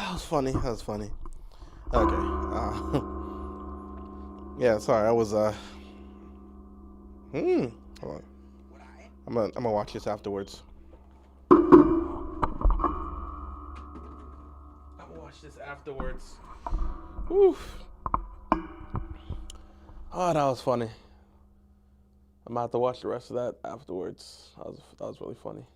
That was funny. That was funny. Okay. Yeah. Sorry. I was. Hold on. I'm gonna watch this afterwards. I'm gonna watch this afterwards. Oof. Oh, that was funny. I'm gonna have to watch the rest of that afterwards. That was really funny.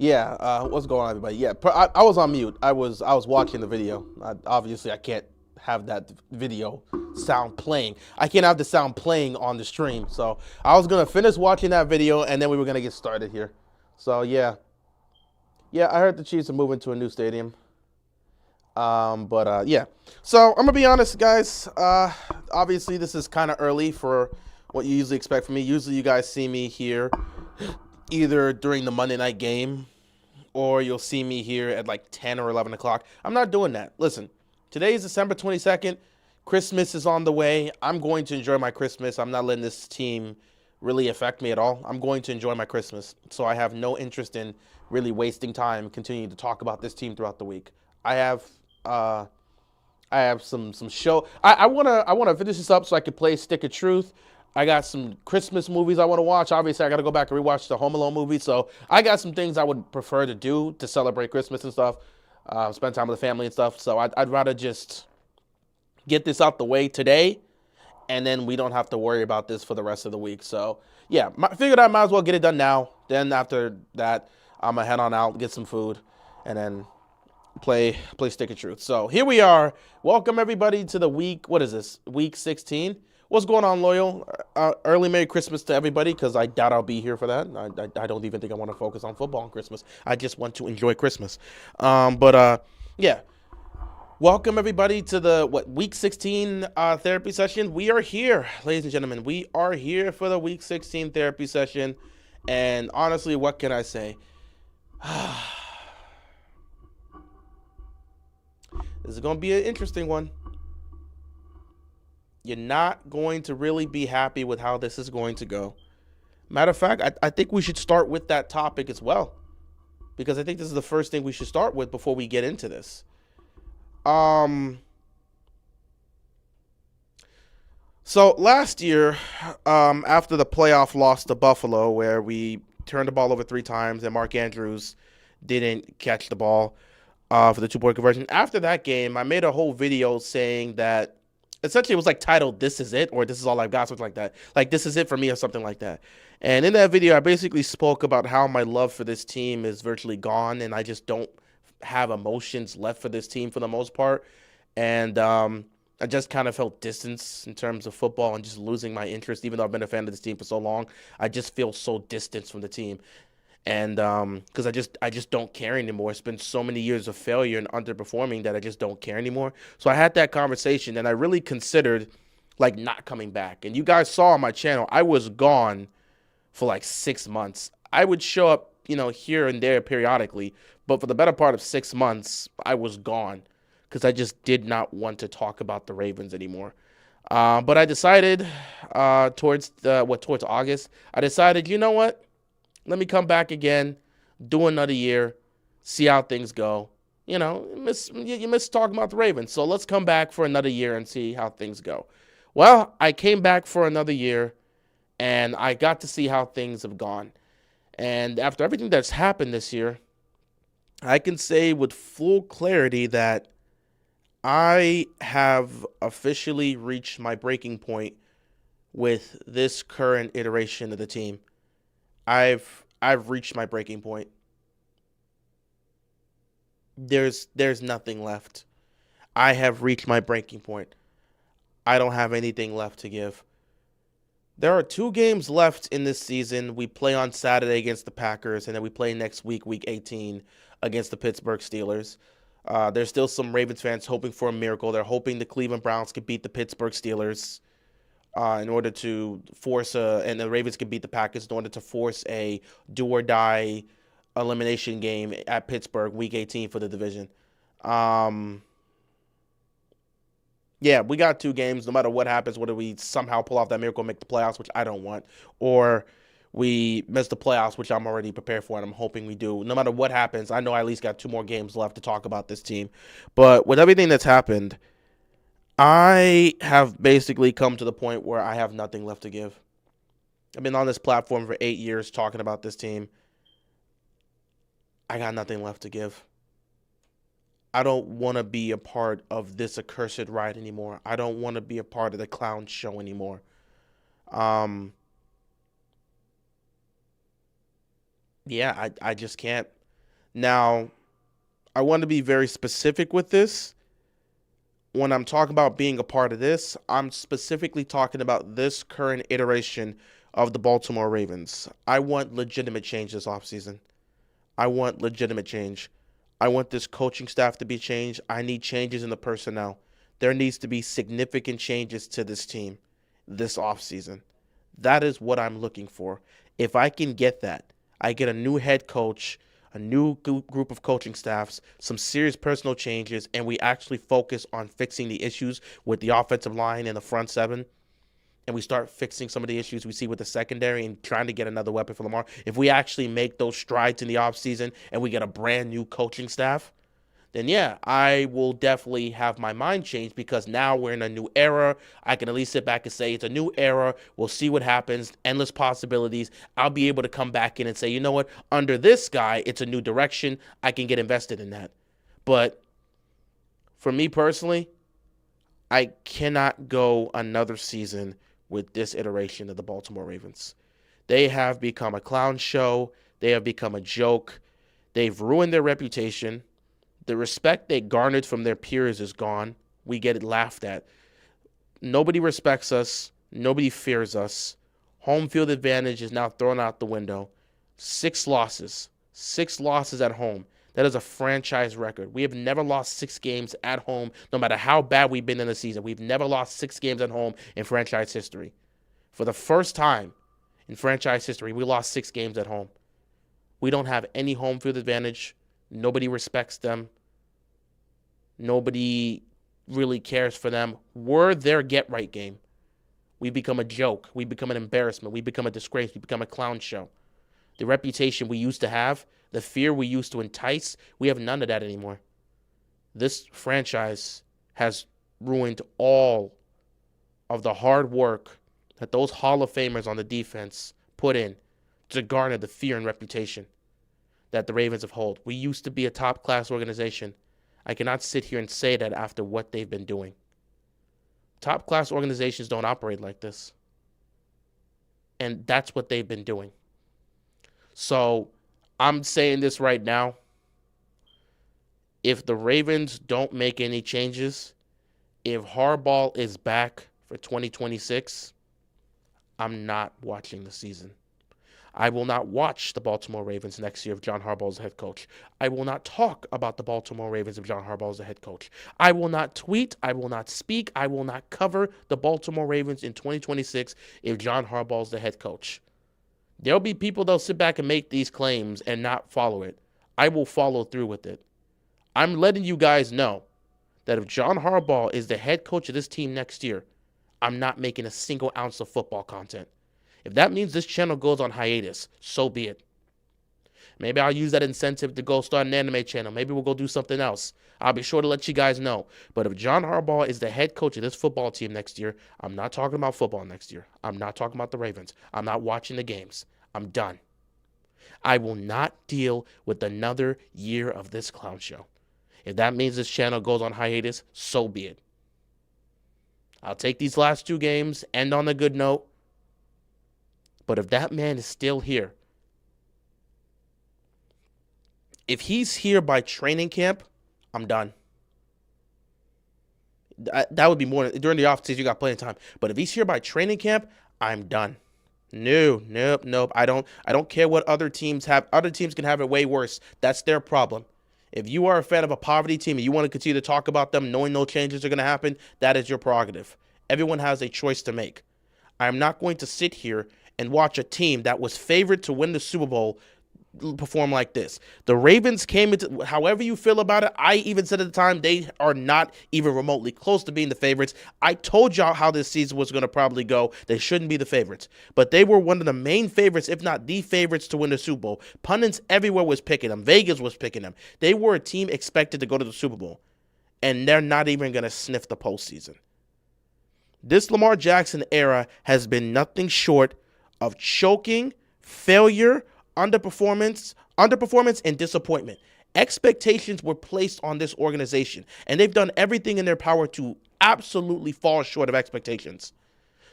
Yeah, what's going on, everybody? Yeah, I was on mute. I was watching the video. Obviously, I can't have that video sound playing. I can't have the sound playing on the stream. So I was gonna finish watching that video, and then we were gonna get started here. So yeah, I heard the Chiefs are moving to a new stadium. But yeah. So I'm gonna be honest, guys. Obviously, this is kind of early for what you usually expect from me. Usually, you guys see me here either during the Monday night game or you'll see me here at like 10 or 11 o'clock. I'm not doing that. Listen, today is December 22nd. Christmas is on the way. I'm going to enjoy my Christmas. I'm not letting this team really affect me at all. I'm going to enjoy my Christmas. So I have no interest in really wasting time continuing to talk about this team throughout the week. I have some show. I wanna finish this up so I can play Stick of Truth. I got some Christmas movies I want to watch. Obviously, I got to go back and rewatch the Home Alone movie. So I got some things I would prefer to do to celebrate Christmas and stuff. Spend time with the family and stuff. So I'd rather just get this out the way today, and then we don't have to worry about this for the rest of the week. So yeah, I figured I might as well get it done now. Then after that, I'm gonna head on out, get some food, and then play Stick of Truth. So here we are. Welcome everybody to the week. What is this? Week 16. What's going on, Loyal? Early Merry Christmas to everybody, because I doubt I'll be here for that. I don't even think I want to focus on football on Christmas. I just want to enjoy Christmas. Yeah. Welcome everybody to the week 16 therapy session. We are here, ladies and gentlemen. We are here for the week 16 therapy session. And honestly, what can I say? This is going to be an interesting one. You're not going to really be happy with how this is going to go. Matter of fact, I think we should start with that topic as well, because I think this is the first thing we should start with before we get into this. So last year, after the playoff loss to Buffalo, where we turned the ball over 3 times and Mark Andrews didn't catch the ball for the 2-point conversion. After that game, I made a whole video saying that essentially it was like titled "This is it" or "This is all I've got," something like that. Like "This is it for me" or something like that. And in that video, I basically spoke about how my love for this team is virtually gone, and I just don't have emotions left for this team for the most part. And I just kind of felt distance in terms of football and just losing my interest. Even though I've been a fan of this team for so long, I just feel so distant from the team. And because I just don't care anymore. It's been so many years of failure and underperforming that I just don't care anymore. So I had that conversation, and I really considered like not coming back. And you guys saw on my channel, I was gone for like 6 months. I would show up, here and there periodically, but for the better part of 6 months, I was gone because I just did not want to talk about the Ravens anymore. But I decided towards August, I decided, you know what? Let me come back again, do another year, see how things go. You miss talking about the Ravens, so let's come back for another year and see how things go. Well, I came back for another year, and I got to see how things have gone. And after everything that's happened this year, I can say with full clarity that I have officially reached my breaking point with this current iteration of the team. I've reached my breaking point. There's nothing left. I have reached my breaking point. I don't have anything left to give. There are 2 games left in this season. We play on Saturday against the Packers, and then we play next week, week 18, against the Pittsburgh Steelers. There's still some Ravens fans hoping for a miracle. They're hoping the Cleveland Browns can beat the Pittsburgh Steelers in order to force and the Ravens can beat the Packers in order to force a do-or-die elimination game at Pittsburgh, week 18 for the division. Yeah, we got 2 games. No matter what happens, whether we somehow pull off that miracle and make the playoffs, which I don't want, or we miss the playoffs, which I'm already prepared for, and I'm hoping we do. No matter what happens, I know I at least got 2 more games left to talk about this team. But with everything that's happened, I have basically come to the point where I have nothing left to give. I've been on this platform for 8 years talking about this team. I got nothing left to give. I don't want to be a part of this accursed ride anymore. I don't want to be a part of the clown show anymore. Um, yeah, I just can't. Now, I want to be very specific with this. When I'm talking about being a part of this, I'm specifically talking about this current iteration of the Baltimore Ravens. I want legitimate change this offseason. I want legitimate change. I want this coaching staff to be changed. I need changes in the personnel. There needs to be significant changes to this team this offseason. That is what I'm looking for. If I can get that, I get a new head coach, a new group of coaching staffs, some serious personal changes, and we actually focus on fixing the issues with the offensive line and the front seven, and we start fixing some of the issues we see with the secondary and trying to get another weapon for Lamar, if we actually make those strides in the offseason and we get a brand new coaching staff, then yeah, I will definitely have my mind changed, because now we're in a new era. I can at least sit back and say it's a new era. We'll see what happens. Endless possibilities. I'll be able to come back in and say, you know what? Under this guy, it's a new direction. I can get invested in that. But for me personally, I cannot go another season with this iteration of the Baltimore Ravens. They have become a clown show. They have become a joke. They've ruined their reputation. The respect they garnered from their peers is gone. We get it laughed at. Nobody respects us. Nobody fears us. Home field advantage is now thrown out the window. 6 losses. 6 losses at home. That is a franchise record. We have never lost 6 games at home, no matter how bad we've been in the season. We've never lost 6 games at home in franchise history. For the first time in franchise history, we lost 6 games at home. We don't have any home field advantage. Nobody respects them. Nobody really cares for them. We're their get-right game. We become a joke. We become an embarrassment. We become a disgrace. We become a clown show. The reputation we used to have, the fear we used to entice, we have none of that anymore. This franchise has ruined all of the hard work that those Hall of Famers on the defense put in to garner the fear and reputation that the Ravens have held. We used to be a top-class organization. I cannot sit here and say that after what they've been doing. Top-class organizations don't operate like this. And that's what they've been doing. So I'm saying this right now. If the Ravens don't make any changes, if Harbaugh is back for 2026, I'm not watching the season. I will not watch the Baltimore Ravens next year if John Harbaugh is the head coach. I will not talk about the Baltimore Ravens if John Harbaugh is the head coach. I will not tweet. I will not speak. I will not cover the Baltimore Ravens in 2026 if John Harbaugh is the head coach. There'll be people that'll sit back and make these claims and not follow it. I will follow through with it. I'm letting you guys know that if John Harbaugh is the head coach of this team next year, I'm not making a single ounce of football content. If that means this channel goes on hiatus, so be it. Maybe I'll use that incentive to go start an anime channel. Maybe we'll go do something else. I'll be sure to let you guys know. But if John Harbaugh is the head coach of this football team next year, I'm not talking about football next year. I'm not talking about the Ravens. I'm not watching the games. I'm done. I will not deal with another year of this clown show. If that means this channel goes on hiatus, so be it. I'll take these last 2 games, end on a good note. But if that man is still here, if he's here by training camp, I'm done. That would be more. During the offseason, you got plenty of time. But if he's here by training camp, I'm done. Nope. I don't care what other teams have. Other teams can have it way worse. That's their problem. If you are a fan of a poverty team and you want to continue to talk about them knowing no changes are going to happen, that is your prerogative. Everyone has a choice to make. I'm not going to sit here and watch a team that was favored to win the Super Bowl perform like this. The Ravens came into, however you feel about it, I even said at the time, they are not even remotely close to being the favorites. I told y'all how this season was going to probably go. They shouldn't be the favorites. But they were one of the main favorites, if not the favorites, to win the Super Bowl. Pundits everywhere was picking them. Vegas was picking them. They were a team expected to go to the Super Bowl. And they're not even going to sniff the postseason. This Lamar Jackson era has been nothing short of choking, failure, underperformance, and disappointment. Expectations were placed on this organization, and they've done everything in their power to absolutely fall short of expectations.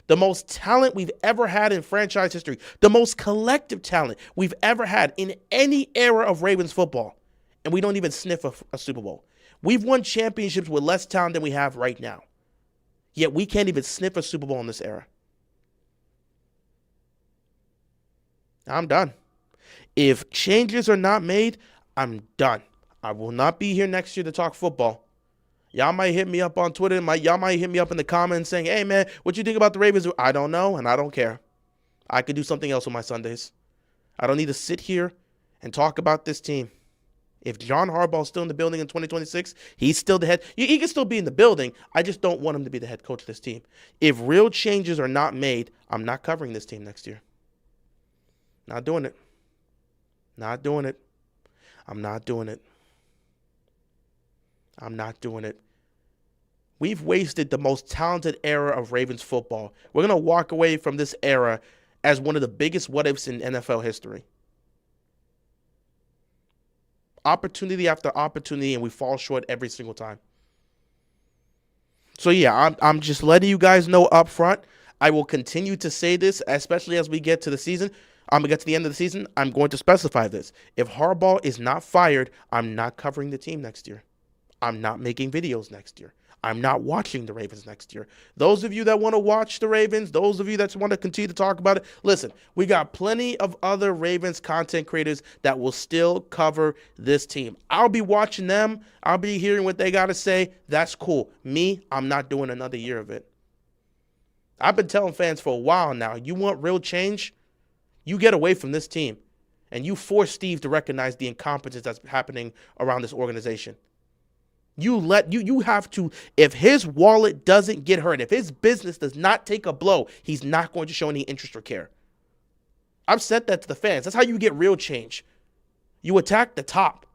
The most talent we've ever had in franchise history, the most collective talent we've ever had in any era of Ravens football, and we don't even sniff a Super Bowl. We've won championships with less talent than we have right now, yet we can't even sniff a Super Bowl in this era. I'm done. If changes are not made, I'm done. I will not be here next year to talk football. Y'all might hit me up on Twitter. Y'all might hit me up in the comments saying, hey, man, what you think about the Ravens? I don't know, and I don't care. I could do something else on my Sundays. I don't need to sit here and talk about this team. If John Harbaugh's still in the building in 2026, he's still the head. He can still be in the building. I just don't want him to be the head coach of this team. If real changes are not made, I'm not covering this team next year. Not doing it. Not doing it. I'm not doing it. I'm not doing it. We've wasted the most talented era of Ravens football. We're going to walk away from this era as one of the biggest what-ifs in NFL history. Opportunity after opportunity, and we fall short every single time. So, yeah, I'm just letting you guys know up front. I will continue to say this, especially as we get to the season. I'm going to get to the end of the season. I'm going to specify this. If Harbaugh is not fired, I'm not covering the team next year. I'm not making videos next year. I'm not watching the Ravens next year. Those of you that want to watch the Ravens, those of you that want to continue to talk about it, listen, we got plenty of other Ravens content creators that will still cover this team. I'll be watching them. I'll be hearing what they got to say. That's cool. Me, I'm not doing another year of it. I've been telling fans for a while now, you want real change? You get away from this team, and you force Steve to recognize the incompetence that's happening around this organization. You have to, if his wallet doesn't get hurt, if his business does not take a blow, he's not going to show any interest or care. I've said that to the fans. That's how you get real change. You attack the top.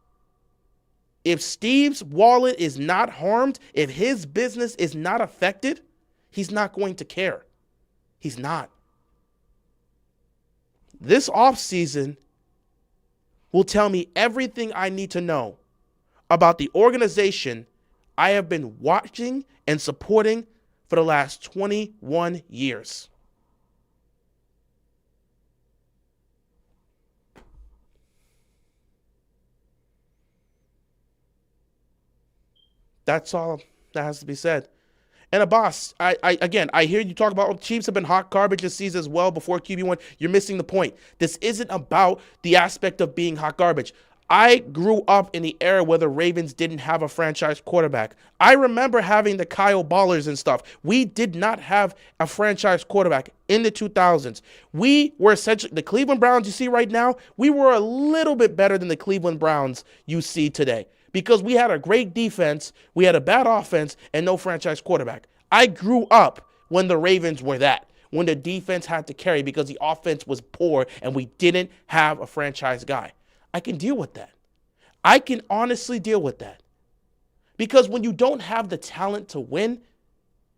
If Steve's wallet is not harmed, if his business is not affected, he's not going to care. He's not. This offseason will tell me everything I need to know about the organization I have been watching and supporting for the last 21 years. That's all that has to be said. And Abbas, I hear you talk about Chiefs have been hot garbage this season as well before QB1. You're missing the point. This isn't about the aspect of being hot garbage. I grew up in the era where the Ravens didn't have a franchise quarterback. I remember having the Kyle Ballers and stuff. We did not have a franchise quarterback in the 2000s. We were essentially, the Cleveland Browns you see right now, we were a little bit better than the Cleveland Browns you see today. Because we had a great defense, we had a bad offense, and no franchise quarterback. I grew up when the Ravens were that, when the defense had to carry because the offense was poor and we didn't have a franchise guy. I can deal with that. I can honestly deal with that. Because when you don't have the talent to win,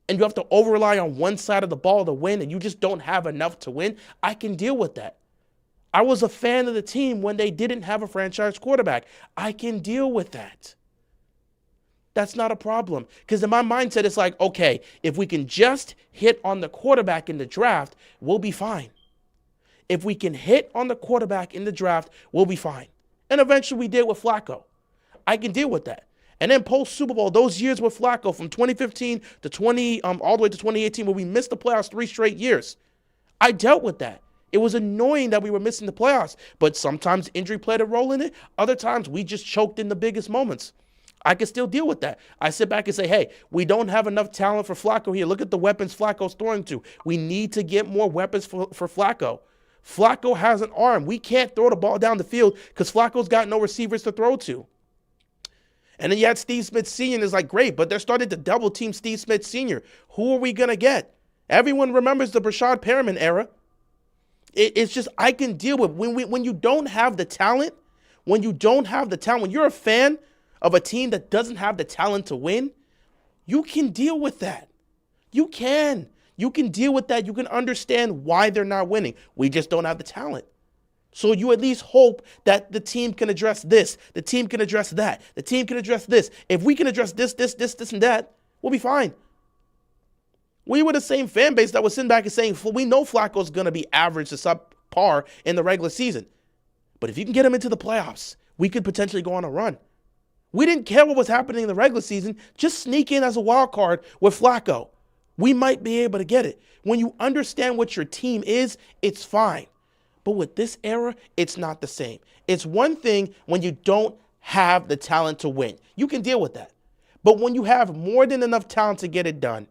and you have to over-rely on one side of the ball to win, and you just don't have enough to win, I can deal with that. I was a fan of the team when they didn't have a franchise quarterback. I can deal with that. That's not a problem. Because in my mindset, it's like, okay, if we can just hit on the quarterback in the draft, we'll be fine. If we can hit on the quarterback in the draft, we'll be fine. And eventually we did with Flacco. I can deal with that. And then post-Super Bowl, those years with Flacco from 2015 to all the way to 2018 where we missed the playoffs 3 straight years, I dealt with that. It was annoying that we were missing the playoffs, but sometimes injury played a role in it. Other times we just choked in the biggest moments. I can still deal with that. I sit back and say, hey, we don't have enough talent for Flacco here. Look at the weapons Flacco's throwing to. We need to get more weapons for Flacco. Flacco has an arm. We can't throw the ball down the field because Flacco's got no receivers to throw to. And then you had Steve Smith Sr. and it's like, great, but they're starting to double team Steve Smith Sr. Who are we going to get? Everyone remembers the Brashad Perriman era. It's just, I can deal with when you don't have the talent, when you're a fan of a team that doesn't have the talent to win, you can deal with that. You can deal with that. You can understand why they're not winning. We just don't have the talent. So you at least hope that the team can address this. The team can address that. The team can address this. If we can address this, and that, we'll be fine. We were the same fan base that was sitting back and saying, we know Flacco's going to be average to subpar in the regular season. But if you can get him into the playoffs, we could potentially go on a run. We didn't care what was happening in the regular season. Just sneak in as a wild card with Flacco. We might be able to get it. When you understand what your team is, it's fine. But with this era, it's not the same. It's one thing when you don't have the talent to win. You can deal with that. But when you have more than enough talent to get it done,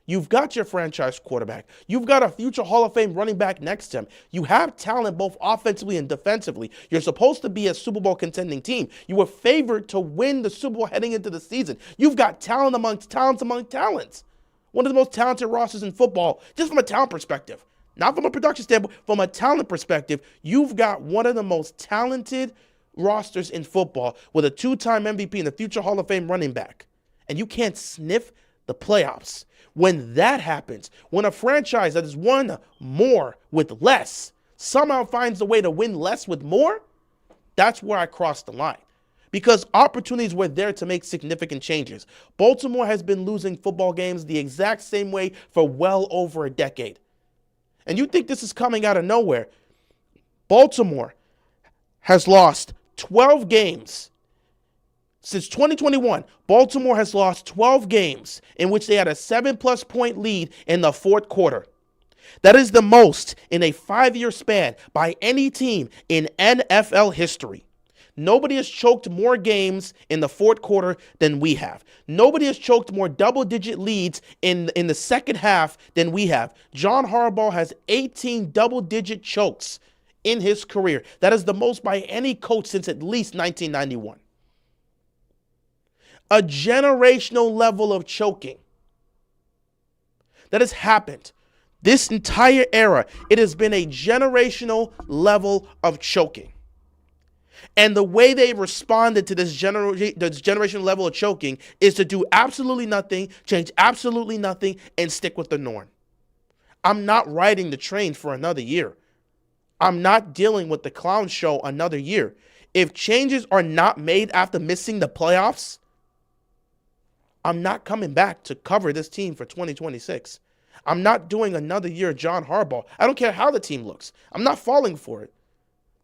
you've got your franchise quarterback. You've got a future Hall of Fame running back next to him. You have talent both offensively and defensively. You're supposed to be a Super Bowl contending team. You were favored to win the Super Bowl heading into the season. You've got talent amongst talents. One of the most talented rosters in football, just from a talent perspective. Not from a production standpoint, from a talent perspective, you've got one of the most talented rosters in football with a 2-time MVP and a future Hall of Fame running back. And you can't sniff the playoffs. When that happens, when a franchise that has won more with less somehow finds a way to win less with more, that's where I cross the line. Because opportunities were there to make significant changes. Baltimore has been losing football games the exact same way for well over a decade. And you think this is coming out of nowhere. Baltimore has lost 12 games. Since 2021, Baltimore has lost 12 games in which they had a 7+ point lead in the fourth quarter. That is the most in a 5-year span by any team in NFL history. Nobody has choked more games in the fourth quarter than we have. Nobody has choked more double-digit leads in the second half than we have. John Harbaugh has 18 double-digit chokes in his career. That is the most by any coach since at least 1991. A generational level of choking that has happened. This entire era, it has been a generational level of choking. And the way they responded to this generational level of choking is to do absolutely nothing, change absolutely nothing, and stick with the norm. I'm not riding the train for another year. I'm not dealing with the clown show another year. If changes are not made after missing the playoffs, I'm not coming back to cover this team for 2026. I'm not doing another year of John Harbaugh. I don't care how the team looks. I'm not falling for it.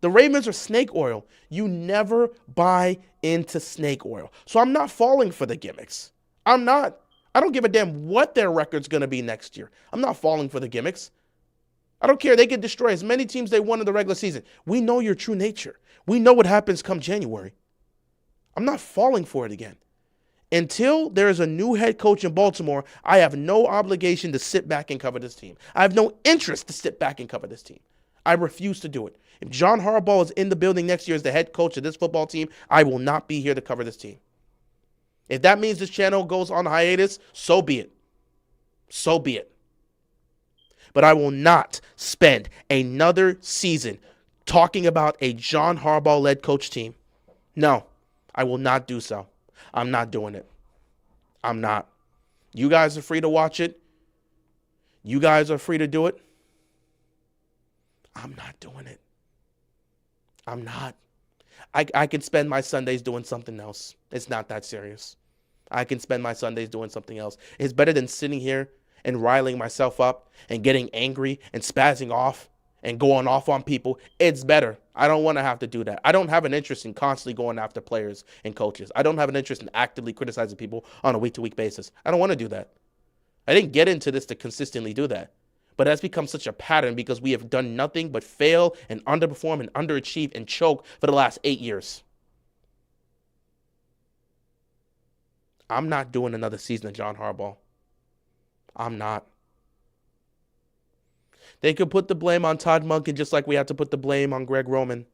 The Ravens are snake oil. You never buy into snake oil. So I'm not falling for the gimmicks. I'm not. I don't give a damn what their record's going to be next year. I'm not falling for the gimmicks. I don't care. They can destroy as many teams they won in the regular season. We know your true nature. We know what happens come January. I'm not falling for it again. Until there is a new head coach in Baltimore, I have no obligation to sit back and cover this team. I have no interest to sit back and cover this team. I refuse to do it. If John Harbaugh is in the building next year as the head coach of this football team, I will not be here to cover this team. If that means this channel goes on hiatus, so be it. So be it. But I will not spend another season talking about a John Harbaugh-led coach team. No, I will not do so. I'm not doing it. I'm not. You guys are free to watch it. You guys are free to do it. I'm not doing it. I'm not. I can spend my Sundays doing something else. It's not that serious. I can spend my Sundays doing something else. It's better than sitting here and riling myself up and getting angry and spazzing off and going off on people. It's better. I don't want to have to do that. I don't have an interest in constantly going after players and coaches. I don't have an interest in actively criticizing people on a week-to-week basis. I don't want to do that. I didn't get into this to consistently do that. But that's become such a pattern because we have done nothing but fail and underperform and underachieve and choke for the last 8 years. I'm not doing another season of John Harbaugh. I'm not. They could put the blame on Todd Monken just like we had to put the blame on Greg Roman.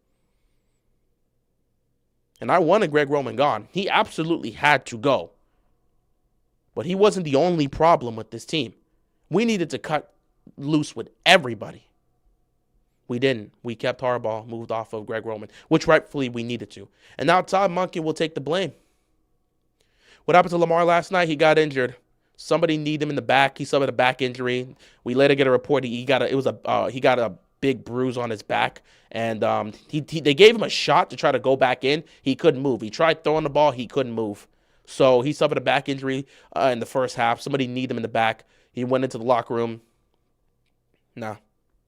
And I wanted Greg Roman gone. He absolutely had to go. But he wasn't the only problem with this team. We needed to cut loose with everybody. We didn't. We kept Harbaugh, moved off of Greg Roman, which rightfully we needed to. And now Todd Monken will take the blame. What happened to Lamar last night? He got injured. Somebody kneed him in the back. He suffered a back injury. We later get a report he got a big bruise on his back, and they gave him a shot to try to go back in. He couldn't move. He tried throwing the ball. He couldn't move. So he suffered a back injury in the first half. Somebody kneed him in the back. He went into the locker room. Nah,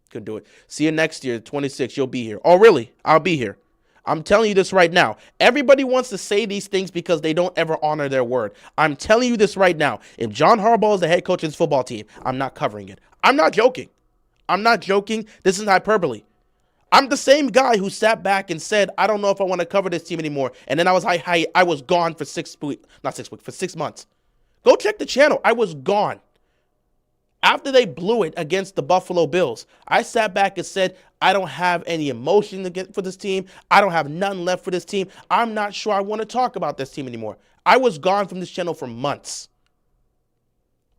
couldn't do it. See you next year, 26. You'll be here. Oh, really? I'll be here. I'm telling you this right now. Everybody wants to say these things because they don't ever honor their word. I'm telling you this right now. If John Harbaugh is the head coach of this football team, I'm not covering it. I'm not joking. I'm not joking. This is hyperbole. I'm the same guy who sat back and said, I don't know if I want to cover this team anymore. And then I was gone for 6 months. Go check the channel. I was gone. After they blew it against the Buffalo Bills, I sat back and said, I don't have any emotion to get for this team. I don't have nothing left for this team. I'm not sure I want to talk about this team anymore. I was gone from this channel for months.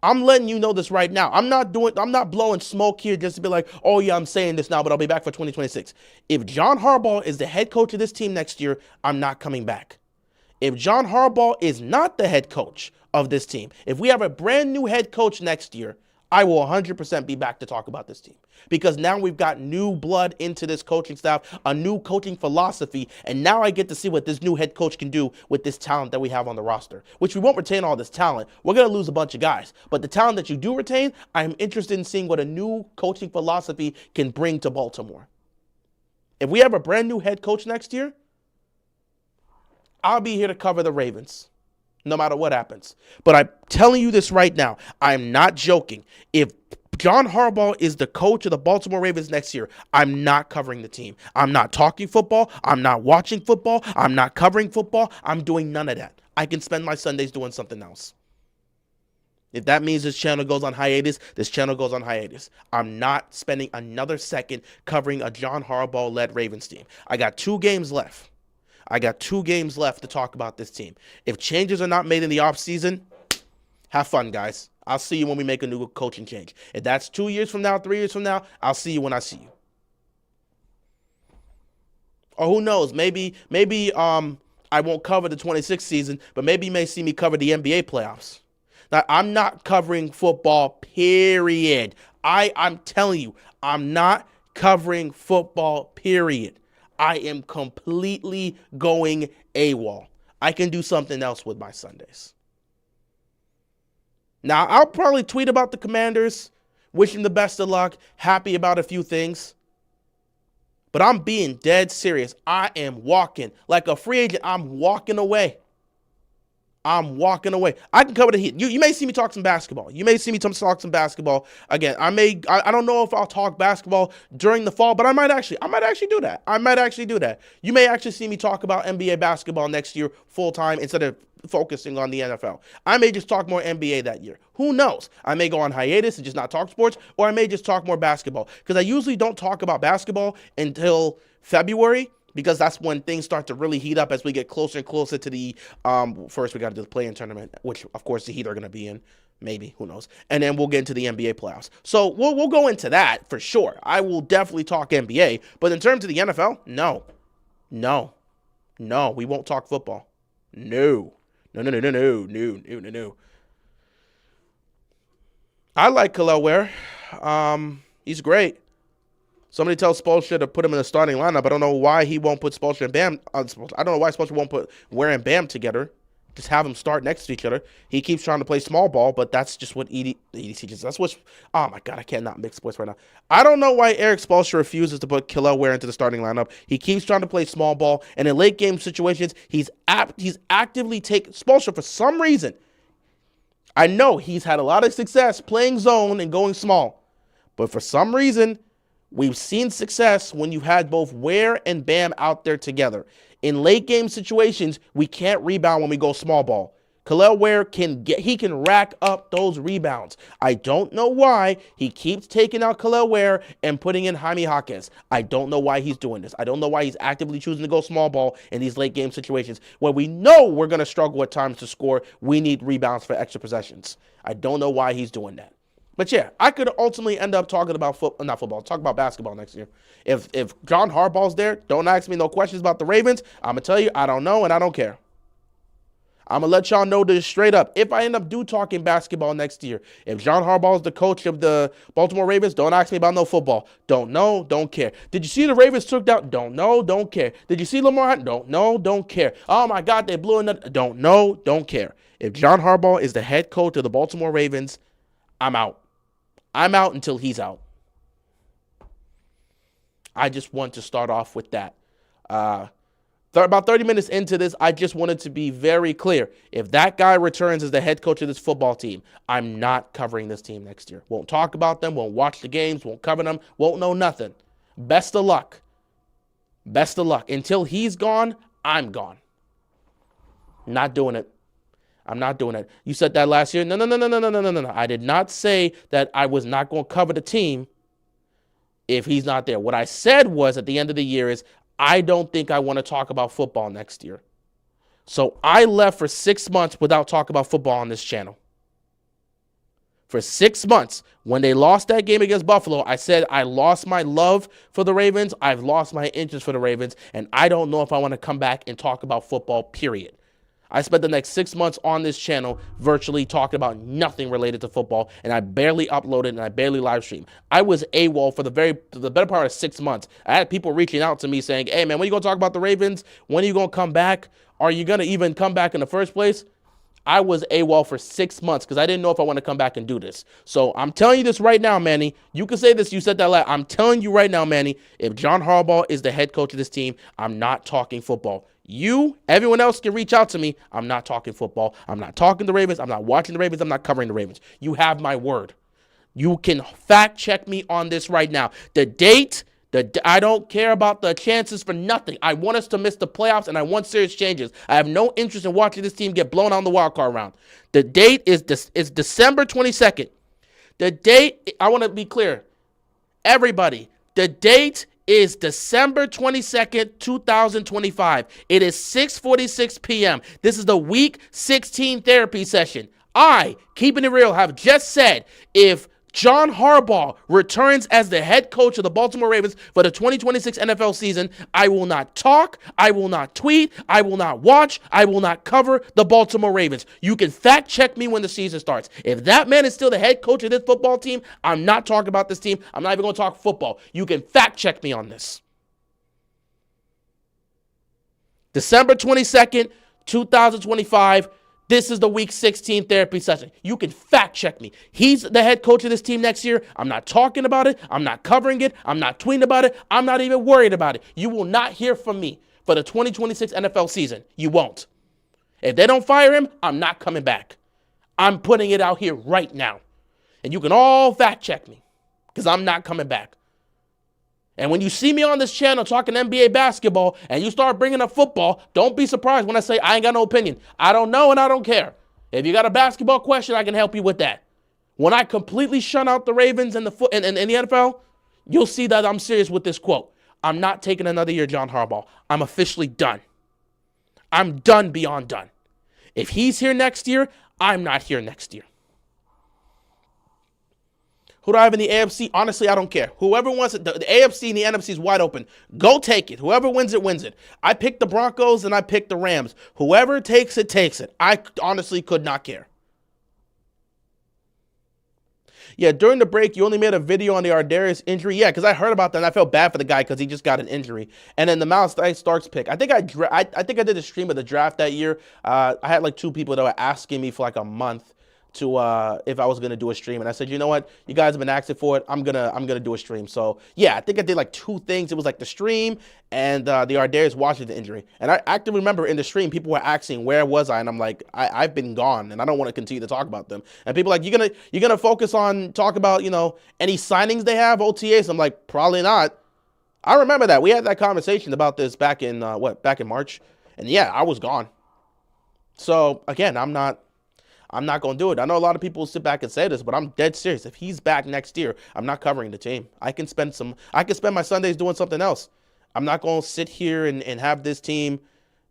I'm letting you know this right now. I'm not blowing smoke here just to be like, oh yeah, I'm saying this now, but I'll be back for 2026. If John Harbaugh is the head coach of this team next year, I'm not coming back. If John Harbaugh is not the head coach of this team, if we have a brand new head coach next year, I will 100% be back to talk about this team because now we've got new blood into this coaching staff, a new coaching philosophy, and now I get to see what this new head coach can do with this talent that we have on the roster, which we won't retain all this talent. We're going to lose a bunch of guys, but the talent that you do retain, I'm interested in seeing what a new coaching philosophy can bring to Baltimore. If we have a brand new head coach next year, I'll be here to cover the Ravens. No matter what happens. But I'm telling you this right now. I'm not joking. If John Harbaugh is the coach of the Baltimore Ravens next year, I'm not covering the team. I'm not talking football. I'm not watching football. I'm not covering football. I'm doing none of that. I can spend my Sundays doing something else. If that means this channel goes on hiatus, this channel goes on hiatus. I'm not spending another second covering a John Harbaugh-led Ravens team. I got 2 games left. I got 2 games left to talk about this team. If changes are not made in the offseason, have fun, guys. I'll see you when we make a new coaching change. If that's 2 years from now, 3 years from now, I'll see you when I see you. Or who knows, maybe I won't cover the 26th season, but maybe you may see me cover the NBA playoffs. Now, I'm not covering football, period. I'm telling you, I'm not covering football, period. I am completely going AWOL. I can do something else with my Sundays. Now, I'll probably tweet about the Commanders, wishing the best of luck, happy about a few things. But I'm being dead serious. I am walking. Like a free agent, I'm walking away. I'm walking away. I can cover the Heat. You may see me talk some basketball. You may see me talk some basketball. Again, I don't know if I'll talk basketball during the fall, but I might actually do that. I might actually do that. You may actually see me talk about NBA basketball next year full time instead of focusing on the NFL. I may just talk more NBA that year. Who knows? I may go on hiatus and just not talk sports, or I may just talk more basketball because I usually don't talk about basketball until February. Because that's when things start to really heat up as we get closer and closer to the, first we got to do the play-in tournament, which, of course, the Heat are going to be in. Maybe, who knows. And then we'll get into the NBA playoffs. So we'll go into that for sure. I will definitely talk NBA. But in terms of the NFL, no. We won't talk football. No. I like Kel'el Ware. He's great. Somebody tells Spoelstra to put him in the starting lineup. I don't know why he won't put Spoelstra and Bam. I don't know why Spoelstra won't put Ware and Bam together. Just have them start next to each other. He keeps trying to play small ball, but that's just what Edie teaches. That's what. Oh my God, I cannot mix sports right now. I don't know why Eric Spoelstra refuses to put Kel'el Ware into the starting lineup. He keeps trying to play small ball, and in late game situations, he's actively taking Spoelstra for some reason. I know he's had a lot of success playing zone and going small, but for some reason. We've seen success when you've had both Ware and Bam out there together. In late game situations, we can't rebound when we go small ball Kel'el Ware can rack up those rebounds. I don't know why he keeps taking out Kel'el Ware and putting in Jaime Jaquez. I don't know why he's doing this. I don't know why he's actively choosing to go small ball in these late game situations where we know we're going to struggle at times to score. We need rebounds for extra possessions. I don't know why he's doing that. But yeah, I could ultimately end up talking about talk about basketball next year. If John Harbaugh's there, don't ask me no questions about the Ravens. I'm going to tell you, I don't know and I don't care. I'm going to let y'all know this straight up. If I end up talking basketball next year, if John Harbaugh is the coach of the Baltimore Ravens, don't ask me about no football. Don't know, don't care. Did you see the Ravens took down? Don't know, don't care. Did you see Lamar? Don't know, don't care. Oh my God, they blew another. Don't know, don't care. If John Harbaugh is the head coach of the Baltimore Ravens, I'm out. I'm out until he's out. I just want to start off with that. About 30 minutes into this, I just wanted to be very clear. If that guy returns as the head coach of this football team, I'm not covering this team next year. Won't talk about them, won't watch the games, won't cover them, won't know nothing. Best of luck. Best of luck. Until he's gone, I'm gone. Not doing it. I'm not doing it. You said that last year. No. I did not say that I was not going to cover the team if he's not there. What I said was at the end of the year is I don't think I want to talk about football next year. So I left for 6 months without talking about football on this channel. For 6 months, when they lost that game against Buffalo, I said I lost my love for the Ravens. I've lost my interest for the Ravens. And I don't know if I want to come back and talk about football, period. I spent the next 6 months on this channel virtually talking about nothing related to football, and I barely uploaded and I barely live streamed. I was AWOL for the better part of 6 months. I had people reaching out to me saying, hey, man, when are you going to talk about the Ravens? When are you going to come back? Are you going to even come back in the first place? I was AWOL for 6 months because I didn't know if I want to come back and do this. So I'm telling you this right now, Manny. You can say this. You said that last. I'm telling you right now, Manny, if John Harbaugh is the head coach of this team, I'm not talking football. Everyone else can reach out to me. I'm not talking football. I'm not talking the Ravens. I'm not watching the Ravens. I'm not covering the Ravens. You have my word. You can fact check me on this right now. The date, I don't care about the chances for nothing. I want us to miss the playoffs, and I want serious changes. I have no interest in watching this team get blown out in the wild card round. The date is December 22nd. The date, I want to be clear. Everybody, the date is December 22nd, 2025. It is 6:46 p.m. This is the Week 16 therapy session. I, keeping it real, have just said if John Harbaugh returns as the head coach of the Baltimore Ravens for the 2026 NFL season, I will not talk, I will not tweet, I will not watch, I will not cover the Baltimore Ravens. You can fact check me when the season starts. If that man is still the head coach of this football team, I'm not talking about this team. I'm not even going to talk football. You can fact check me on this. December 22nd, 2025. This is the Week 16 therapy session. You can fact check me. He's the head coach of this team next year. I'm not talking about it. I'm not covering it. I'm not tweeting about it. I'm not even worried about it. You will not hear from me for the 2026 NFL season. You won't. If they don't fire him, I'm not coming back. I'm putting it out here right now. And you can all fact check me because I'm not coming back. And when you see me on this channel talking NBA basketball and you start bringing up football, don't be surprised when I say I ain't got no opinion. I don't know and I don't care. If you got a basketball question, I can help you with that. When I completely shut out the Ravens and the NFL, you'll see that I'm serious with this quote. I'm not taking another year, John Harbaugh. I'm officially done. I'm done beyond done. If he's here next year, I'm not here next year. Who do I have in the AFC? Honestly, I don't care. Whoever wants it, the AFC and the NFC is wide open. Go take it. Whoever wins it, wins it. I picked the Broncos and I picked the Rams. Whoever takes it, takes it. I honestly could not care. Yeah, during the break, you only made a video on the Ardarius injury. Yeah, because I heard about that and I felt bad for the guy because he just got an injury. And then the Miles Starks pick. I think I did a stream of the draft that year. I had like 2 people that were asking me for like a month to if I was gonna do a stream, and I said, you know what, you guys have been asking for it. I'm gonna do a stream. So yeah, I think I did like 2 things. It was like the stream and the Ardarius Washington injury. And I actually remember in the stream, people were asking where was I, and I'm like, I've been gone, and I don't want to continue to talk about them. And people are like, you're gonna focus on talk about any signings they have, OTAs. I'm like, probably not. I remember that we had that conversation about this back in March, and yeah, I was gone. So again, I'm not going to do it. I know a lot of people will sit back and say this, but I'm dead serious. If he's back next year, I'm not covering the team. I can spend my Sundays doing something else. I'm not going to sit here and have this team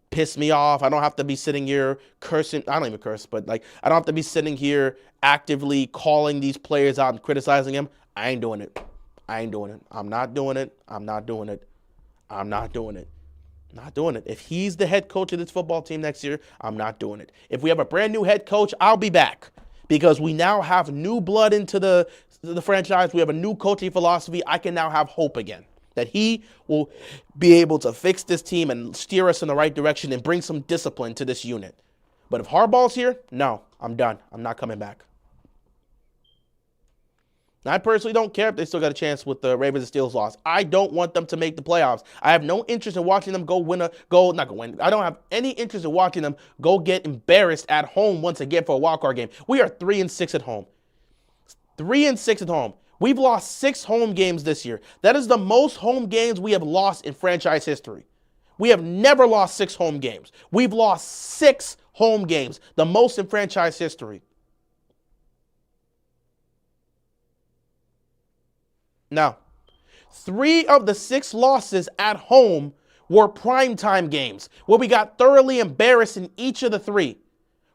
piss me off. I don't have to be sitting here cursing. I don't even curse, but like I don't have to be sitting here actively calling these players out and criticizing them. I ain't doing it. I ain't doing it. I'm not doing it. I'm not doing it. I'm not doing it. Not doing it. If he's the head coach of this football team next year, I'm not doing it. If we have a brand new head coach, I'll be back because we now have new blood into the franchise. We have a new coaching philosophy. I can now have hope again that he will be able to fix this team and steer us in the right direction and bring some discipline to this unit. But if Harbaugh's here, no, I'm done. I'm not coming back. I personally don't care if they still got a chance with the Ravens and Steelers loss. I don't want them to make the playoffs. I have no interest in watching them not go win. I don't have any interest in watching them go get embarrassed at home once again for a wildcard game. We are 3-6 at home. 3-6 at home. We've lost 6 home games this year. That is the most home games we have lost in franchise history. We have never lost 6 home games. We've lost 6 home games, the most in franchise history. Now, 3 of the 6 losses at home were primetime games where we got thoroughly embarrassed in each of the 3.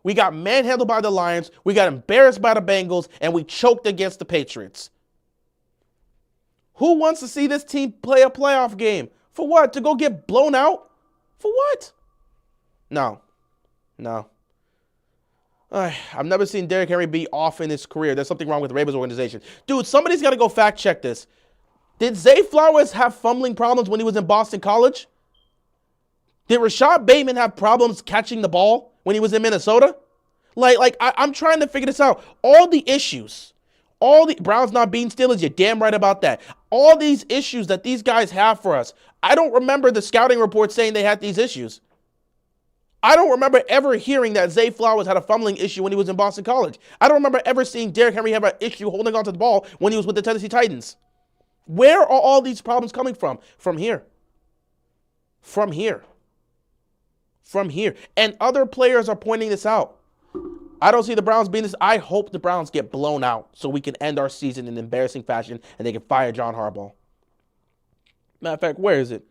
We got manhandled by the Lions, we got embarrassed by the Bengals, and we choked against the Patriots. Who wants to see this team play a playoff game? For what? To go get blown out? For what? No. I've never seen Derrick Henry be off in his career. There's something wrong with the Ravens organization. Dude, somebody's got to go fact check this. Did Zay Flowers have fumbling problems when he was in Boston College? Did Rashad Bateman have problems catching the ball when he was in Minnesota? I'm trying to figure this out. All the issues, Browns not being Steelers, you're damn right about that. All these issues that these guys have for us, I don't remember the scouting report saying they had these issues. I don't remember ever hearing that Zay Flowers had a fumbling issue when he was in Boston College. I don't remember ever seeing Derrick Henry have an issue holding onto the ball when he was with the Tennessee Titans. Where are all these problems coming from? From here. And other players are pointing this out. I don't see the Browns being this. I hope the Browns get blown out so we can end our season in embarrassing fashion and they can fire John Harbaugh. Matter of fact, where is it?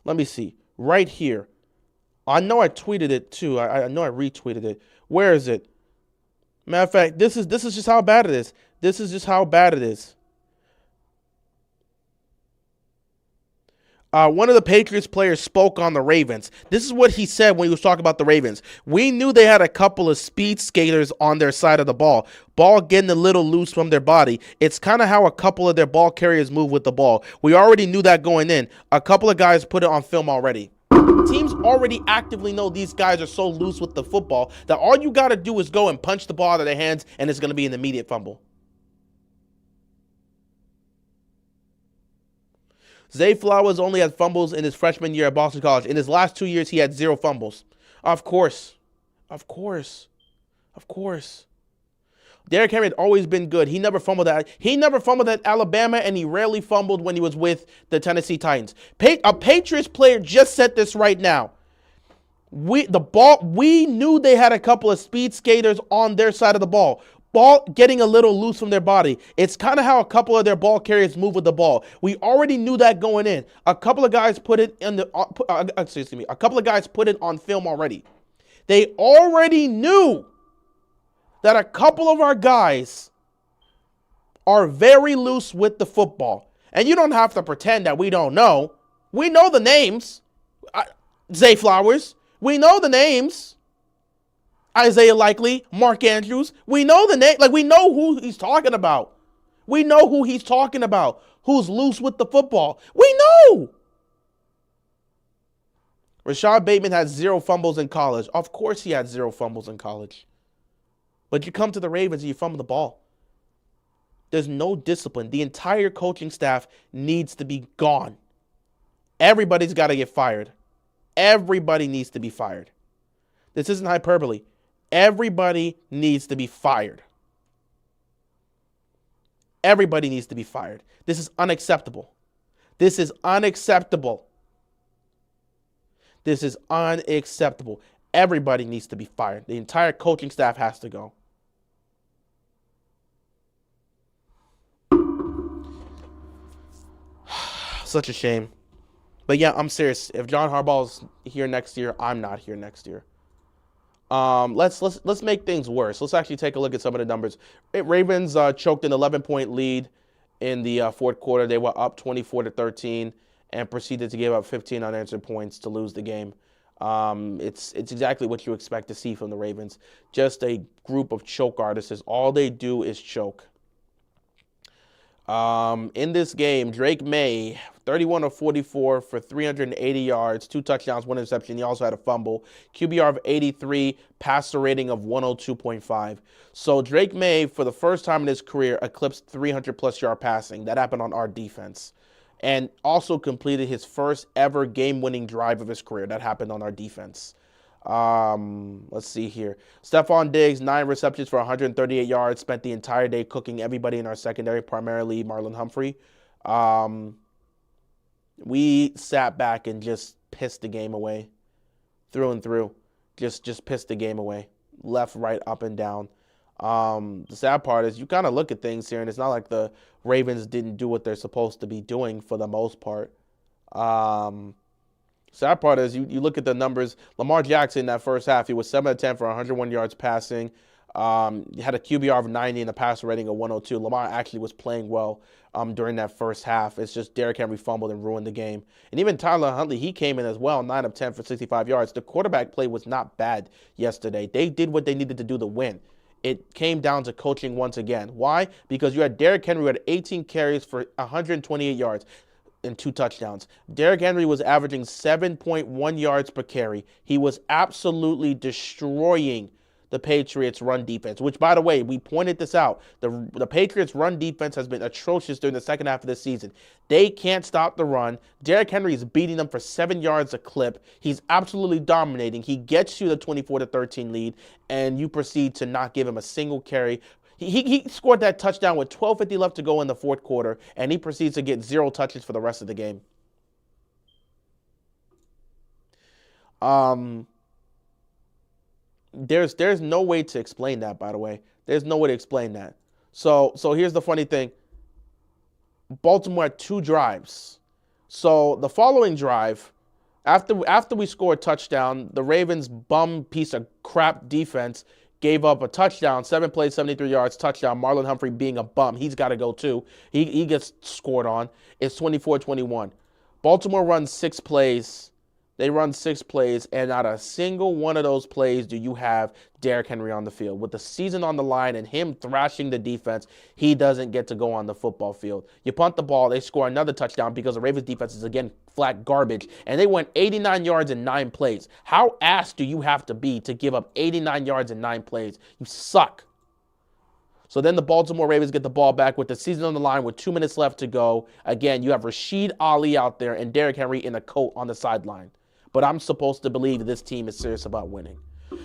Let me see. Right here. I know I tweeted it too. I know I retweeted it. Where is it? Matter of fact, this is just how bad it is. One of the Patriots players spoke on the Ravens. This is what he said when he was talking about the Ravens. We knew they had a couple of speed skaters on their side of the ball. Ball getting a little loose from their body. It's kind of how a couple of their ball carriers move with the ball. We already knew that going in. A couple of guys put it on film already. Teams already actively know these guys are so loose with the football that all you got to do is go and punch the ball out of their hands and it's going to be an immediate fumble. Zay Flowers only had fumbles in his freshman year at Boston College. In his last 2 years, he had 0 fumbles. Of course. Derrick Henry had always been good. He never fumbled at Alabama, and he rarely fumbled when he was with the Tennessee Titans. A Patriots player just said this right now. We knew they had a couple of speed skaters on their side of the ball. Ball getting a little loose from their body. It's kind of how a couple of their ball carriers move with the ball. We already knew that going in. A couple of guys put it on film already. They already knew that a couple of our guys are very loose with the football. And you don't have to pretend that we don't know. We know the names. Zay Flowers. We know the names. Isaiah Likely, Mark Andrews. We know the name. We know who he's talking about. Who's loose with the football. We know. Rashad Bateman had 0 fumbles in college. Of course he had 0 fumbles in college. But you come to the Ravens and you fumble the ball. There's no discipline. The entire coaching staff needs to be gone. Everybody's got to get fired. Everybody needs to be fired. This isn't hyperbole. Everybody needs to be fired. This is unacceptable. This is unacceptable. This is unacceptable. Everybody needs to be fired. The entire coaching staff has to go. Such a shame. But yeah, I'm serious. If John Harbaugh's here next year, I'm not here next year. Let's make things worse. Let's actually take a look at some of the numbers. Ravens choked an 11-point lead in the fourth quarter. They were up 24-13 and proceeded to give up 15 unanswered points to lose the game. It's exactly what you expect to see from the Ravens. Just a group of choke artists. All they do is choke. In this game, Drake May, 31 of 44 for 380 yards, 2 touchdowns, 1 interception. He also had a fumble. QBR of 83, passer rating of 102.5. So Drake May, for the first time in his career, eclipsed 300-plus yard passing. That happened on our defense. And also completed his first ever game-winning drive of his career. That happened on our defense. Let's see here. Stephon Diggs, 9 receptions for 138 yards, spent the entire day cooking everybody in our secondary, primarily Marlon Humphrey. We sat back and just pissed the game away through and through. Just pissed the game away. Left, right, up, and down. The sad part is you kind of look at things here, and it's not like the Ravens didn't do what they're supposed to be doing for the most part. Sad part is you look at the numbers. Lamar Jackson, that first half, he was 7 of 10 for 101 yards passing. He had a QBR of 90 and a passer rating of 102. Lamar actually was playing well during that first half. It's just Derrick Henry fumbled and ruined the game. And even Tyler Huntley, he came in as well, 9 of 10 for 65 yards. The quarterback play was not bad yesterday. They did what they needed to do to win. It came down to coaching once again. Why? Because you had Derrick Henry who had 18 carries for 128 yards. And 2 touchdowns. Derrick Henry was averaging 7.1 yards per carry. He was absolutely destroying the Patriots' run defense, which, by the way, we pointed this out. The Patriots' run defense has been atrocious during the second half of the season. They can't stop the run. Derrick Henry is beating them for 7 yards a clip. He's absolutely dominating. He gets you the 24-13 lead, and you proceed to not give him a single carry. He scored that touchdown with 12:50 left to go in the fourth quarter, and he proceeds to get 0 touches for the rest of the game. There's no way to explain that, by the way. There's no way to explain that. So here's the funny thing. Baltimore had 2 drives. So the following drive, after we scored a touchdown, the Ravens' bum piece of crap defense gave up a touchdown, 7 plays, 73 yards, touchdown. Marlon Humphrey being a bum. He's got to go too. He gets scored on. It's 24-21. Baltimore runs 6 plays. They run 6 plays, and not a single one of those plays do you have Derrick Henry on the field. With the season on the line and him thrashing the defense, he doesn't get to go on the football field. You punt the ball, they score another touchdown because the Ravens defense is, again, flat garbage, and they went 89 yards in 9 plays. How ass do you have to be to give up 89 yards in 9 plays? You suck. So then the Baltimore Ravens get the ball back with the season on the line with 2 minutes left to go. Again, you have Rashid Ali out there and Derrick Henry in a coat on the sideline. But I'm supposed to believe this team is serious about winning.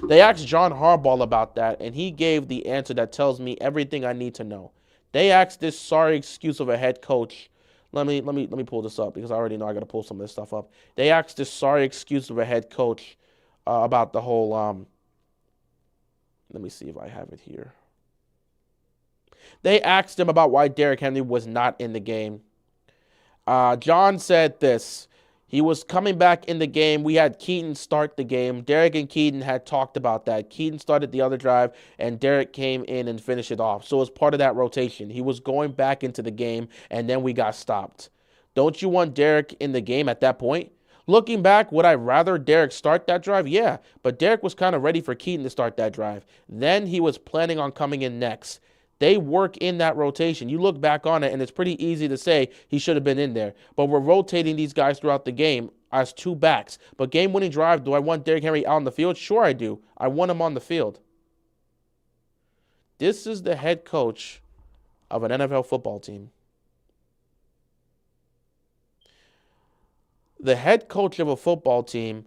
They asked John Harbaugh about that, and he gave the answer that tells me everything I need to know. They asked this sorry excuse of a head coach. Let me pull this up because I already know I got to pull some of this stuff up. They asked this sorry excuse of a head coach about the whole. Let me see if I have it here. They asked him about why Derrick Henry was not in the game. John said this. He was coming back in the game. We had Keaton start the game. Derrick and Keaton had talked about that. Keaton started the other drive, and Derrick came in and finished it off. So as part of that rotation, he was going back into the game, and then we got stopped. Don't you want Derrick in the game at that point? Looking back, would I rather Derrick start that drive? Yeah, but Derrick was kind of ready for Keaton to start that drive. Then he was planning on coming in next. They work in that rotation. You look back on it, and it's pretty easy to say he should have been in there. But we're rotating these guys throughout the game as 2 backs. But game-winning drive, do I want Derrick Henry out on the field? Sure I do. I want him on the field. This is the head coach of an NFL football team. The head coach of a football team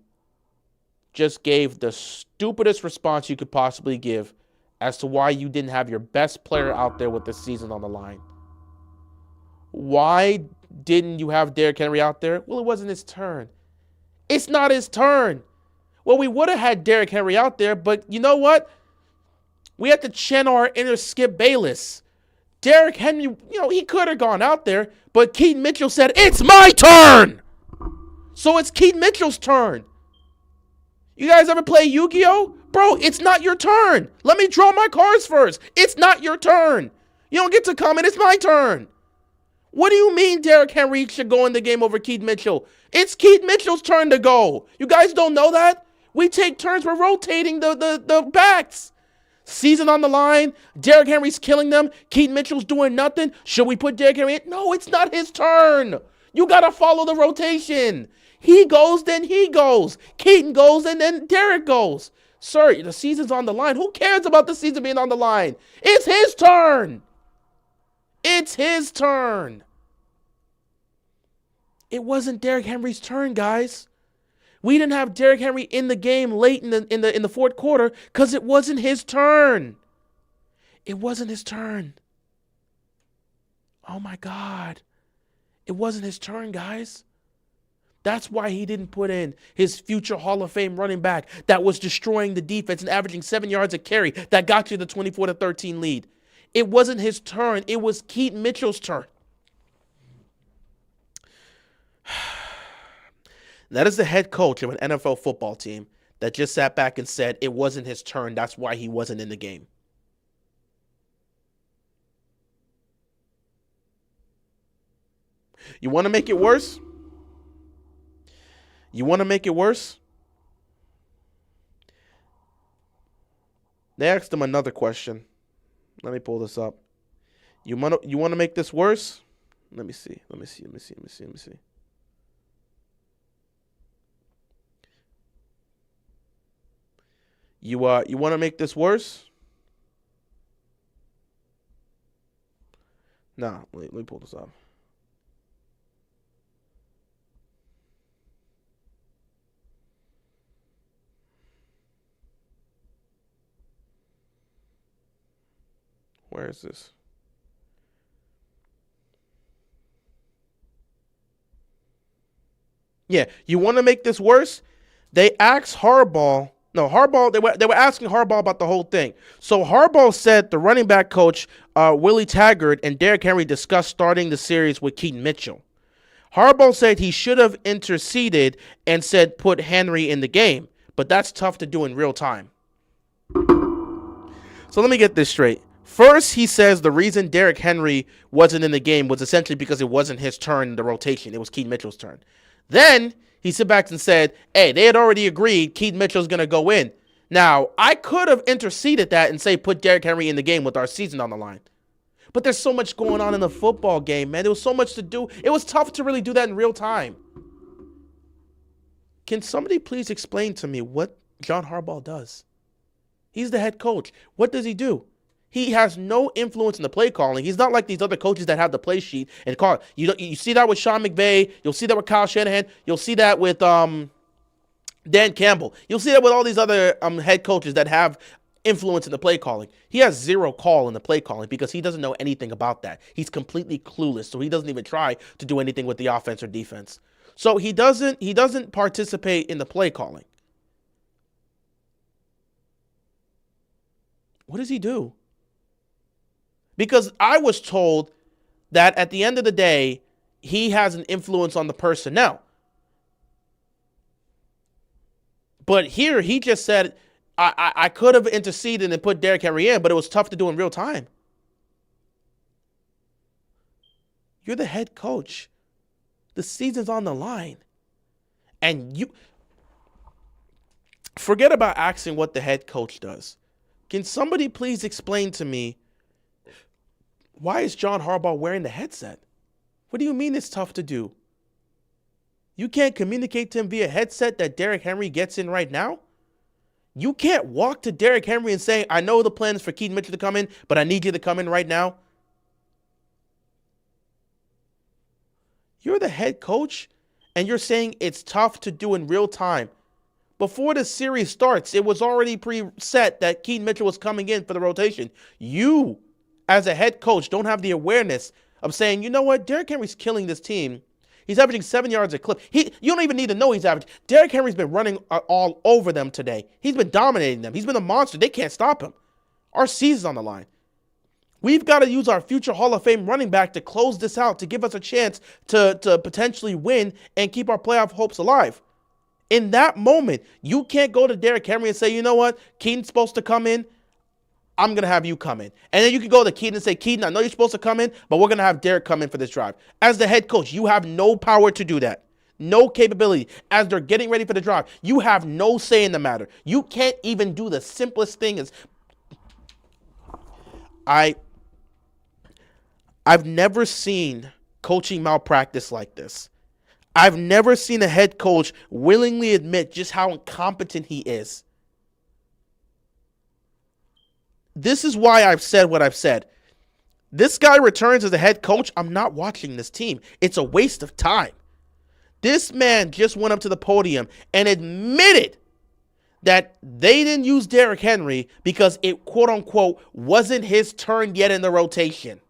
just gave the stupidest response you could possibly give as to why you didn't have your best player out there with the season on the line. Why didn't you have Derrick Henry out there? Well, it wasn't his turn. It's not his turn. Well, we would have had Derrick Henry out there, but you know what? We had to channel our inner Skip Bayless. Derrick Henry, he could have gone out there, but Keaton Mitchell said, it's my turn. So it's Keaton Mitchell's turn. You guys ever play Yu-Gi-Oh? Bro, it's not your turn. Let me draw my cards first. It's not your turn. You don't get to come in. It's my turn. What do you mean Derrick Henry should go in the game over Keaton Mitchell? It's Keaton Mitchell's turn to go. You guys don't know that? We take turns. We're rotating the backs. Season on the line. Derrick Henry's killing them. Keaton Mitchell's doing nothing. Should we put Derrick Henry in? No, it's not his turn. You got to follow the rotation. He goes, then he goes. Keaton goes, and then Derrick goes. Sir, the season's on the line. Who cares about the season being on the line? It's his turn. It's his turn. It wasn't Derrick Henry's turn, guys. We didn't have Derrick Henry in the game late in the fourth quarter because it wasn't his turn. It wasn't his turn. Oh my God. It wasn't his turn, guys. That's why he didn't put in his future Hall of Fame running back that was destroying the defense and averaging 7 yards a carry that got you the 24-13 lead. It wasn't his turn. It was Keaton Mitchell's turn. That is the head coach of an NFL football team that just sat back and said it wasn't his turn. That's why he wasn't in the game. You want to make it worse? You want to make it worse? They asked him another question. Let me pull this up. You want to make this worse? Let me see. You want to make this worse? Nah, let me pull this up. Where is this? Yeah, you want to make this worse? They asked Harbaugh. No, Harbaugh. They were asking Harbaugh about the whole thing. So Harbaugh said the running back coach Willie Taggart and Derrick Henry discussed starting the series with Keaton Mitchell. Harbaugh said he should have interceded and said put Henry in the game, but that's tough to do in real time. So let me get this straight. First, he says the reason Derrick Henry wasn't in the game was essentially because it wasn't his turn in the rotation. It was Keaton Mitchell's turn. Then he sit back and said, hey, they had already agreed Keaton Mitchell's going to go in. Now, I could have interceded that and say put Derrick Henry in the game with our season on the line. But there's so much going on in the football game, man. There was so much to do. It was tough to really do that in real time. Can somebody please explain to me what John Harbaugh does? He's the head coach. What does he do? He has no influence in the play calling. He's not like these other coaches that have the play sheet and call. You see that with Sean McVay. You'll see that with Kyle Shanahan. You'll see that with Dan Campbell. You'll see that with all these other head coaches that have influence in the play calling. He has zero call in the play calling because he doesn't know anything about that. He's completely clueless, so he doesn't even try to do anything with the offense or defense. So he doesn't participate in the play calling. What does he do? Because I was told that at the end of the day, he has an influence on the personnel. But here, he just said, I could have interceded and put Derrick Henry in, but it was tough to do in real time. You're the head coach. The season's on the line. And you forget about asking what the head coach does. Can somebody please explain to me, why is John Harbaugh wearing the headset? What do you mean it's tough to do? You can't communicate to him via headset that Derrick Henry gets in right now? You can't walk to Derrick Henry and say, I know the plan is for Keaton Mitchell to come in, but I need you to come in right now. You're the head coach, and you're saying it's tough to do in real time. Before the series starts, it was already preset that Keaton Mitchell was coming in for the rotation. You, as a head coach, don't have the awareness of saying, you know what, Derrick Henry's killing this team. He's averaging 7 yards a clip. You don't even need to know he's averaging. Derrick Henry's been running all over them today. He's been dominating them. He's been a monster. They can't stop him. Our season's on the line. We've got to use our future Hall of Fame running back to close this out, to give us a chance to potentially win and keep our playoff hopes alive. In that moment, you can't go to Derrick Henry and say, you know what, Keaton's supposed to come in. I'm going to have you come in. And then you can go to Keaton and say, Keaton, I know you're supposed to come in, but we're going to have Derrick come in for this drive. As the head coach, you have no power to do that. No capability. As they're getting ready for the drive, you have no say in the matter. You can't even do the simplest thing. I've never seen coaching malpractice like this. I've never seen a head coach willingly admit just how incompetent he is. This is why I've said what I've said. This guy returns as a head coach. I'm not watching this team. It's a waste of time. This man just went up to the podium and admitted that they didn't use Derrick Henry because it, quote unquote, wasn't his turn yet in the rotation.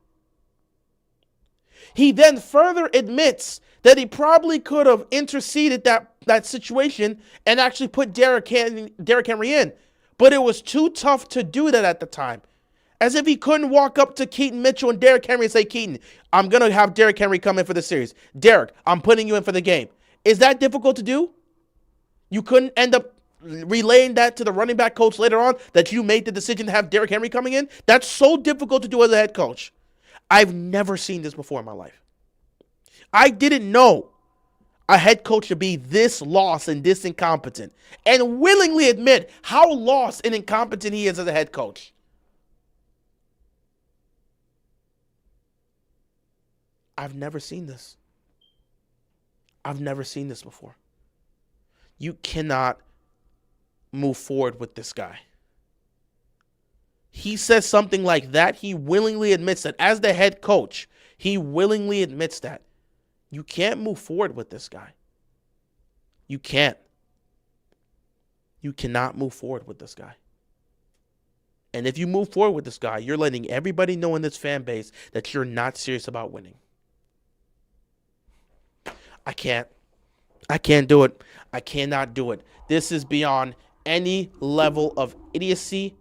He then further admits that he probably could have interceded that situation and actually put Derrick Henry in. But it was too tough to do that at the time. As if he couldn't walk up to Keaton Mitchell and Derrick Henry and say, Keaton, I'm going to have Derrick Henry come in for the series. Derrick, I'm putting you in for the game. Is that difficult to do? You couldn't end up relaying that to the running back coach later on, that you made the decision to have Derrick Henry coming in? That's so difficult to do as a head coach. I've never seen this before in my life. I didn't know a head coach should be this lost and this incompetent and willingly admit how lost and incompetent he is as a head coach. I've never seen this. I've never seen this before. You cannot move forward with this guy. He says something like that. He willingly admits that as the head coach. He willingly admits that. You can't move forward with this guy. You can't. You cannot move forward with this guy. And if you move forward with this guy, you're letting everybody know in this fan base that you're not serious about winning. I can't do it. I cannot do it. This is beyond any level of idiocy.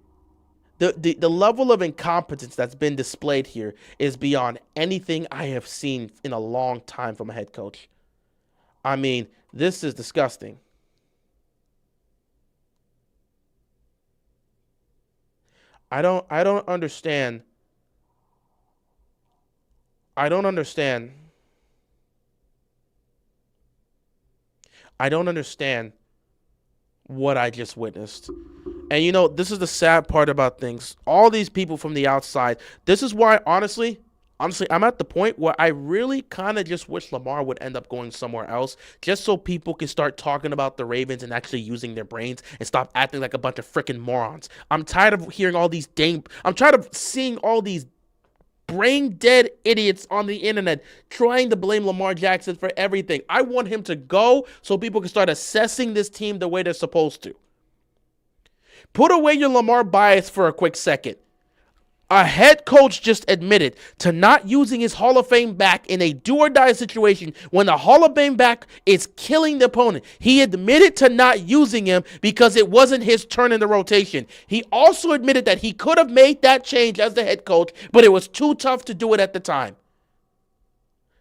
The level of incompetence that's been displayed here is beyond anything I have seen in a long time from a head coach. I mean, this is disgusting. I don't understand. I don't understand what I just witnessed. And you know, this is the sad part about things. All these people from the outside, this is why, honestly, I'm at the point where I really kind of just wish Lamar would end up going somewhere else, just so people can start talking about the Ravens and actually using their brains and stop acting like a bunch of freaking morons. I'm tired of hearing all these I'm tired of seeing all these brain dead idiots on the internet trying to blame Lamar Jackson for everything. I want him to go so people can start assessing this team the way they're supposed to. Put away your Lamar bias for a quick second. A head coach just admitted to not using his Hall of Fame back in a do-or-die situation when the Hall of Fame back is killing the opponent. He admitted to not using him because it wasn't his turn in the rotation. He also admitted that he could have made that change as the head coach, but it was too tough to do it at the time.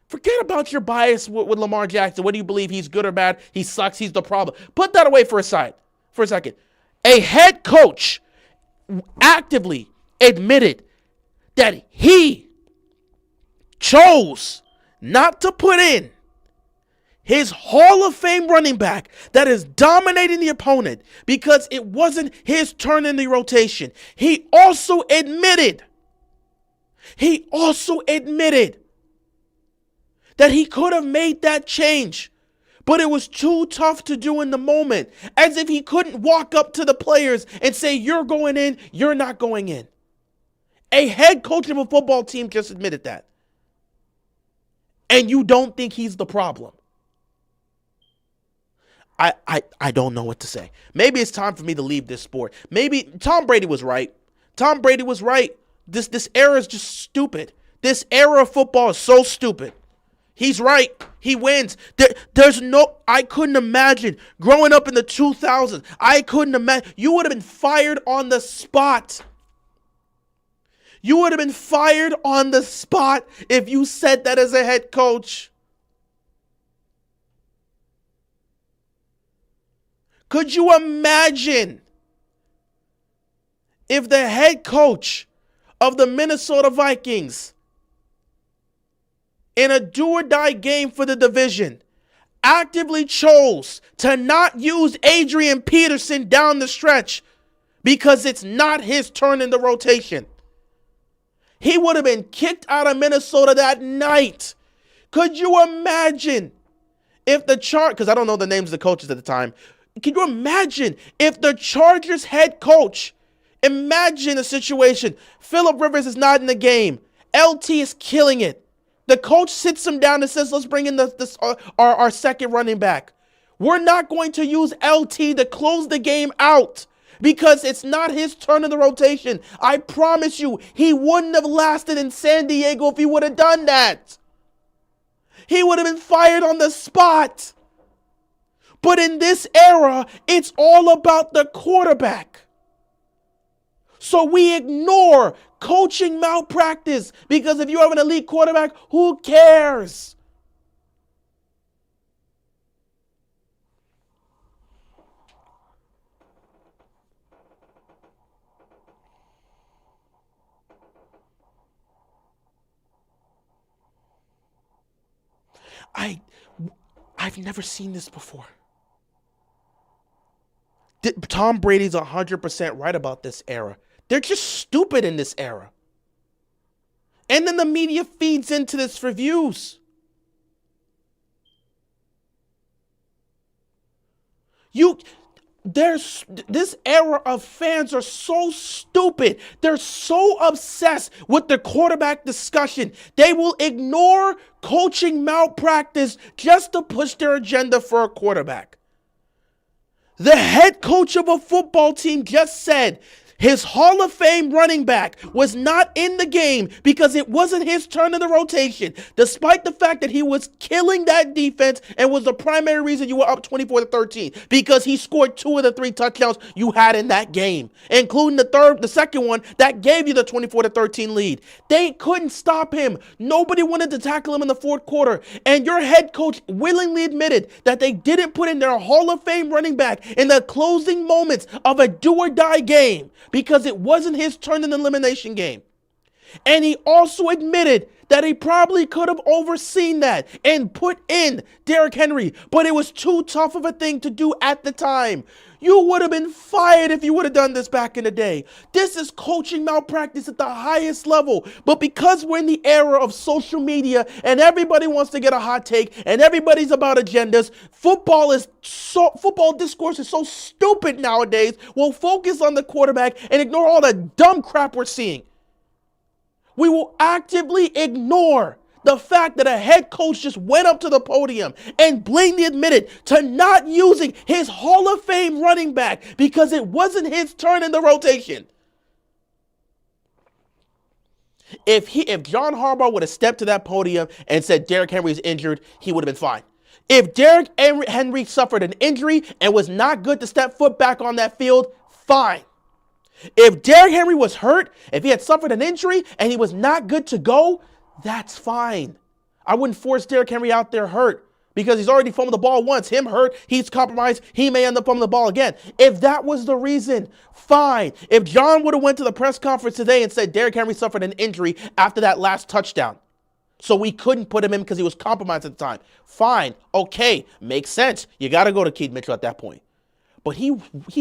Forget about your bias with Lamar Jackson. What do you believe? He's good or bad? He sucks. He's the problem. Put that away for a second. A head coach actively admitted that he chose not to put in his Hall of Fame running back that is dominating the opponent because it wasn't his turn in the rotation. He also admitted that he could have made that change, but it was too tough to do in the moment, as if he couldn't walk up to the players and say, you're going in, you're not going in. A head coach of a football team just admitted that. And you don't think he's the problem. I don't know what to say. Maybe it's time for me to leave this sport. Maybe Tom Brady was right. This era is just stupid. This era of football is so stupid. He's right. He wins. I couldn't imagine growing up in the 2000s. I couldn't imagine. You would have been fired on the spot. You would have been fired on the spot if you said that as a head coach. Could you imagine if the head coach of the Minnesota Vikings in a do-or-die game for the division actively chose to not use Adrian Peterson down the stretch because it's not his turn in the rotation? He would have been kicked out of Minnesota that night. Could you imagine if the because I don't know the names of the coaches at the time. Can you imagine if the Chargers head coach, imagine a situation, Phillip Rivers is not in the game, LT is killing it. The coach sits him down and says, let's bring in our second running back. We're not going to use LT to close the game out because it's not his turn in the rotation. I promise you, he wouldn't have lasted in San Diego if he would have done that. He would have been fired on the spot. But in this era, it's all about the quarterback. So we ignore coaching malpractice because if you have an elite quarterback, who cares? I've never seen this before. Tom Brady's 100% right about this era. They're just stupid in this era. And then the media feeds into this for views. This era of fans are so stupid. They're so obsessed with the quarterback discussion. They will ignore coaching malpractice just to push their agenda for a quarterback. The head coach of a football team just said his Hall of Fame running back was not in the game because it wasn't his turn in the rotation, despite the fact that he was killing that defense and was the primary reason you were up 24-13 because he scored 2 of the 3 touchdowns you had in that game, including the second one that gave you the 24-13 lead. They couldn't stop him. Nobody wanted to tackle him in the fourth quarter, and your head coach willingly admitted that they didn't put in their Hall of Fame running back in the closing moments of a do-or-die game because it wasn't his turn in the elimination game. And he also admitted that he probably could have overseen that and put in Derrick Henry, but it was too tough of a thing to do at the time. You would have been fired if you would have done this back in the day. This is coaching malpractice at the highest level. But because we're in the era of social media and everybody wants to get a hot take and everybody's about agendas, football discourse is so stupid nowadays. We'll focus on the quarterback and ignore all the dumb crap we're seeing. We will actively ignore the fact that a head coach just went up to the podium and blatantly admitted to not using his Hall of Fame running back because it wasn't his turn in the rotation. If John Harbaugh would have stepped to that podium and said Derrick Henry is injured, he would have been fine. If Derrick Henry suffered an injury and was not good to step foot back on that field, fine. If Derrick Henry was hurt, if he had suffered an injury and he was not good to go, that's fine. I wouldn't force Derrick Henry out there hurt because he's already fumbled the ball once. Him hurt, he's compromised, he may end up fumbling the ball again. If that was the reason, fine. If John would have went to the press conference today and said Derrick Henry suffered an injury after that last touchdown, so we couldn't put him in because he was compromised at the time, fine, okay, makes sense. You got to go to Keith Mitchell at that point. But he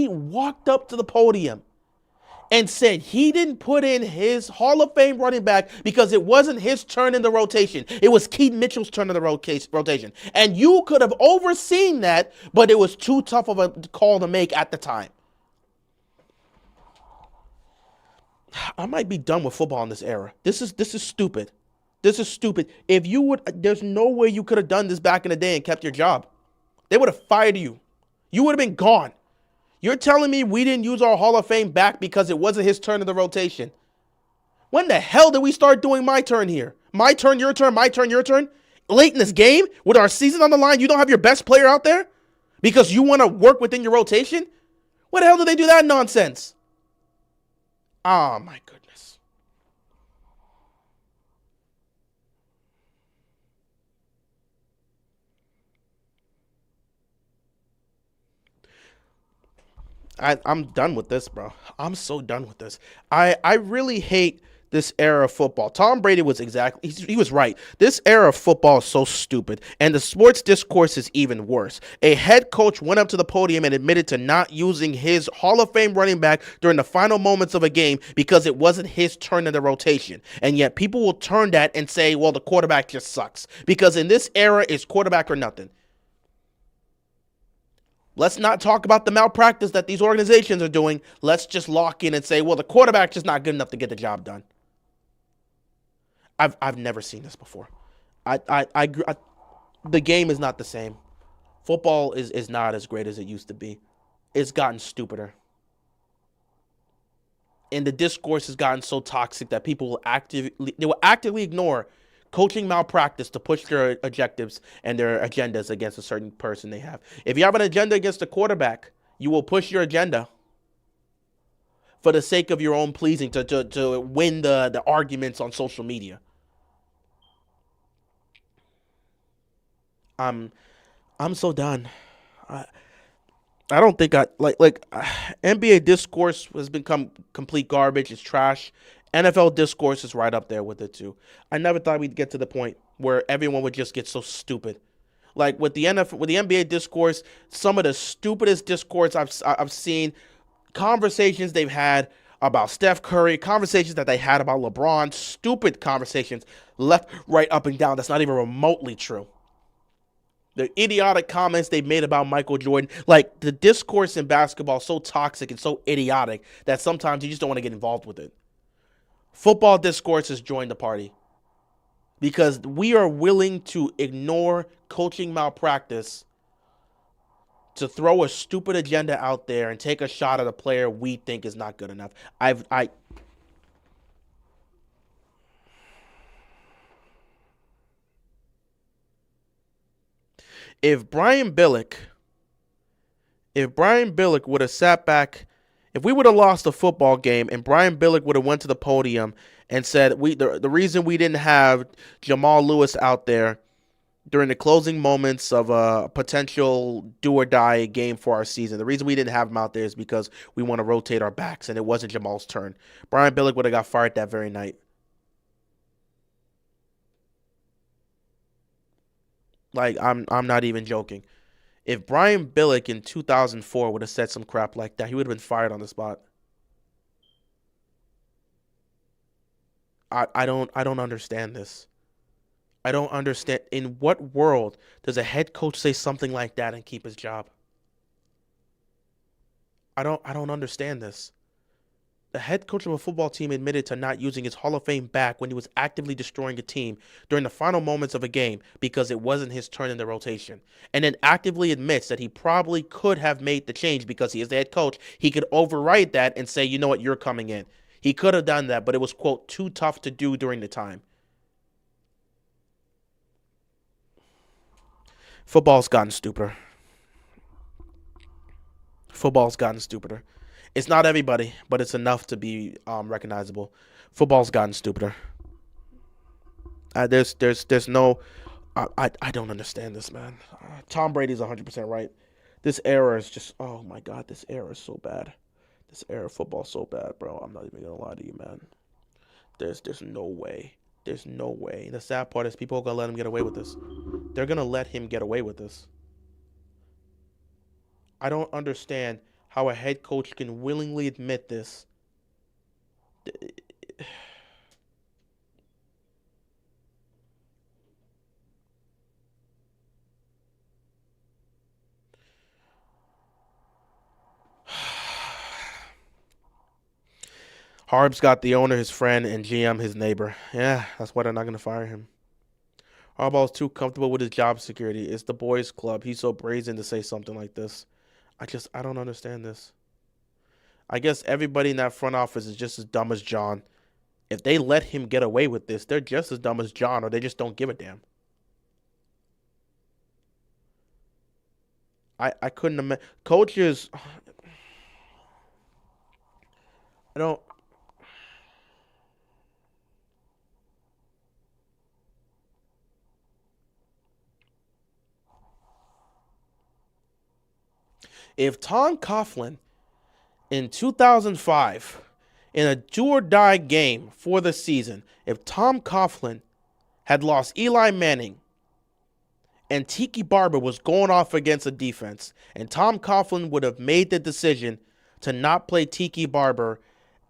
walked up to the podium and said he didn't put in his Hall of Fame running back because it wasn't his turn in the rotation. It was Keith Mitchell's turn in the rotation. And you could have overseen that, but it was too tough of a call to make at the time. I might be done with football in this era. This is stupid. This is stupid. There's no way you could have done this back in the day and kept your job. They would have fired you. You would have been gone. You're telling me we didn't use our Hall of Fame back because it wasn't his turn in the rotation. When the hell did we start doing my turn here? My turn, your turn, my turn, your turn? Late in this game, with our season on the line, you don't have your best player out there? Because you want to work within your rotation? What the hell do they do that nonsense? Oh, my goodness. I'm done with this, bro. I'm so done with this. I really hate this era of football. Tom Brady was he was right. This era of football is so stupid, and the sports discourse is even worse. A head coach went up to the podium and admitted to not using his Hall of Fame running back during the final moments of a game because it wasn't his turn in the rotation. And yet people will turn that and say, well, the quarterback just sucks. Because in this era, it's quarterback or nothing. Let's not talk about the malpractice that these organizations are doing. Let's just lock in and say, well, the quarterback's just not good enough to get the job done. I've never seen this before. The game is not the same. Football is not as great as it used to be. It's gotten stupider. And the discourse has gotten so toxic that people will actively ignore coaching malpractice to push their objectives and their agendas against a certain person they have. If you have an agenda against a quarterback, you will push your agenda for the sake of your own pleasing to win the arguments on social media. I'm I'm so done. I I don't think NBA discourse has become complete garbage. It's trash. NFL discourse is right up there with it too. I never thought we'd get to the point where everyone would just get so stupid. Like with the NFL, with the NBA discourse, some of the stupidest discourse I've seen, conversations they've had about Steph Curry, conversations that they had about LeBron, stupid conversations left, right, up and down. That's not even remotely true. The idiotic comments they made about Michael Jordan, like the discourse in basketball, is so toxic and so idiotic that sometimes you just don't want to get involved with it. Football discourse has joined the party because we are willing to ignore coaching malpractice to throw a stupid agenda out there and take a shot at a player we think is not good enough. I if Brian Billick if Brian Billick would have sat back, if we would have lost a football game and Brian Billick would have went to the podium and said the reason we didn't have Jamal Lewis out there during the closing moments of a potential do or die game for our season. The reason we didn't have him out there is because we want to rotate our backs, and it wasn't Jamal's turn. Brian Billick would have got fired that very night. Like I'm not even joking. If Brian Billick in 2004 would have said some crap like that, he would have been fired on the spot. I don't understand this. I don't understand in what world does a head coach say something like that and keep his job? I don't understand this. The head coach of a football team admitted to not using his Hall of Fame back when he was actively destroying a team during the final moments of a game because it wasn't his turn in the rotation. And then actively admits that he probably could have made the change because he is the head coach. He could override that and say, you know what, you're coming in. He could have done that, but it was, quote, too tough to do during the time. Football's gotten stupider. Football's gotten stupider. It's not everybody, but it's enough to be recognizable. Football's gotten stupider. There's no. I don't understand this, man. Tom Brady's 100% right. This era is just. Oh my God, this era is so bad. This era of football is so bad, bro. I'm not even gonna lie to you, man. There's no way. There's no way. And the sad part is people are gonna let him get away with this. They're gonna let him get away with this. I don't understand how a head coach can willingly admit this. Harb's got the owner, his friend, and GM, his neighbor. Yeah, that's why they're not going to fire him. Harbaugh's too comfortable with his job security. It's the boys' club. He's so brazen to say something like this. I don't understand this. I guess everybody in that front office is just as dumb as John. If they let him get away with this, they're just as dumb as John, or they just don't give a damn. I couldn't imagine. Coaches, I don't. If Tom Coughlin in 2005, in a do or die game for the season, if Tom Coughlin had lost Eli Manning and Tiki Barber was going off against a defense, and Tom Coughlin would have made the decision to not play Tiki Barber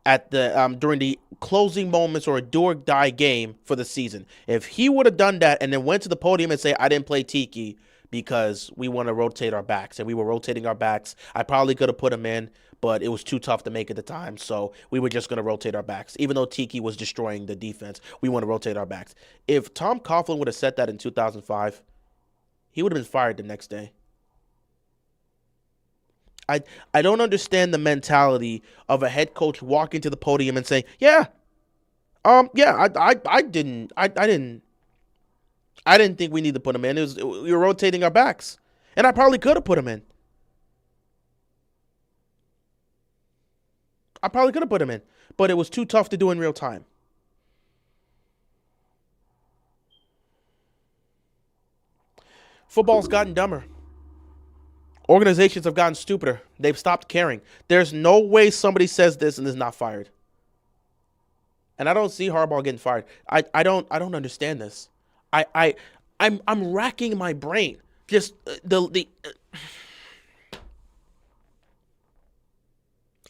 at the during the closing moments or a do or die game for the season. If he would have done that and then went to the podium and say, I didn't play Tiki because we want to rotate our backs, and we were rotating our backs, I probably could have put him in, but it was too tough to make at the time, so we were just going to rotate our backs. Even though Tiki was destroying the defense, we want to rotate our backs. If Tom Coughlin would have said that in 2005, he would have been fired the next day. I don't understand the mentality of a head coach walking to the podium and saying, I didn't think we need to put him in. We were rotating our backs, and I probably could have put him in. But it was too tough to do in real time. Football's gotten dumber. Organizations have gotten stupider. They've stopped caring. There's no way somebody says this and is not fired. And I don't see Harbaugh getting fired. I don't understand this. I'm racking my brain. Just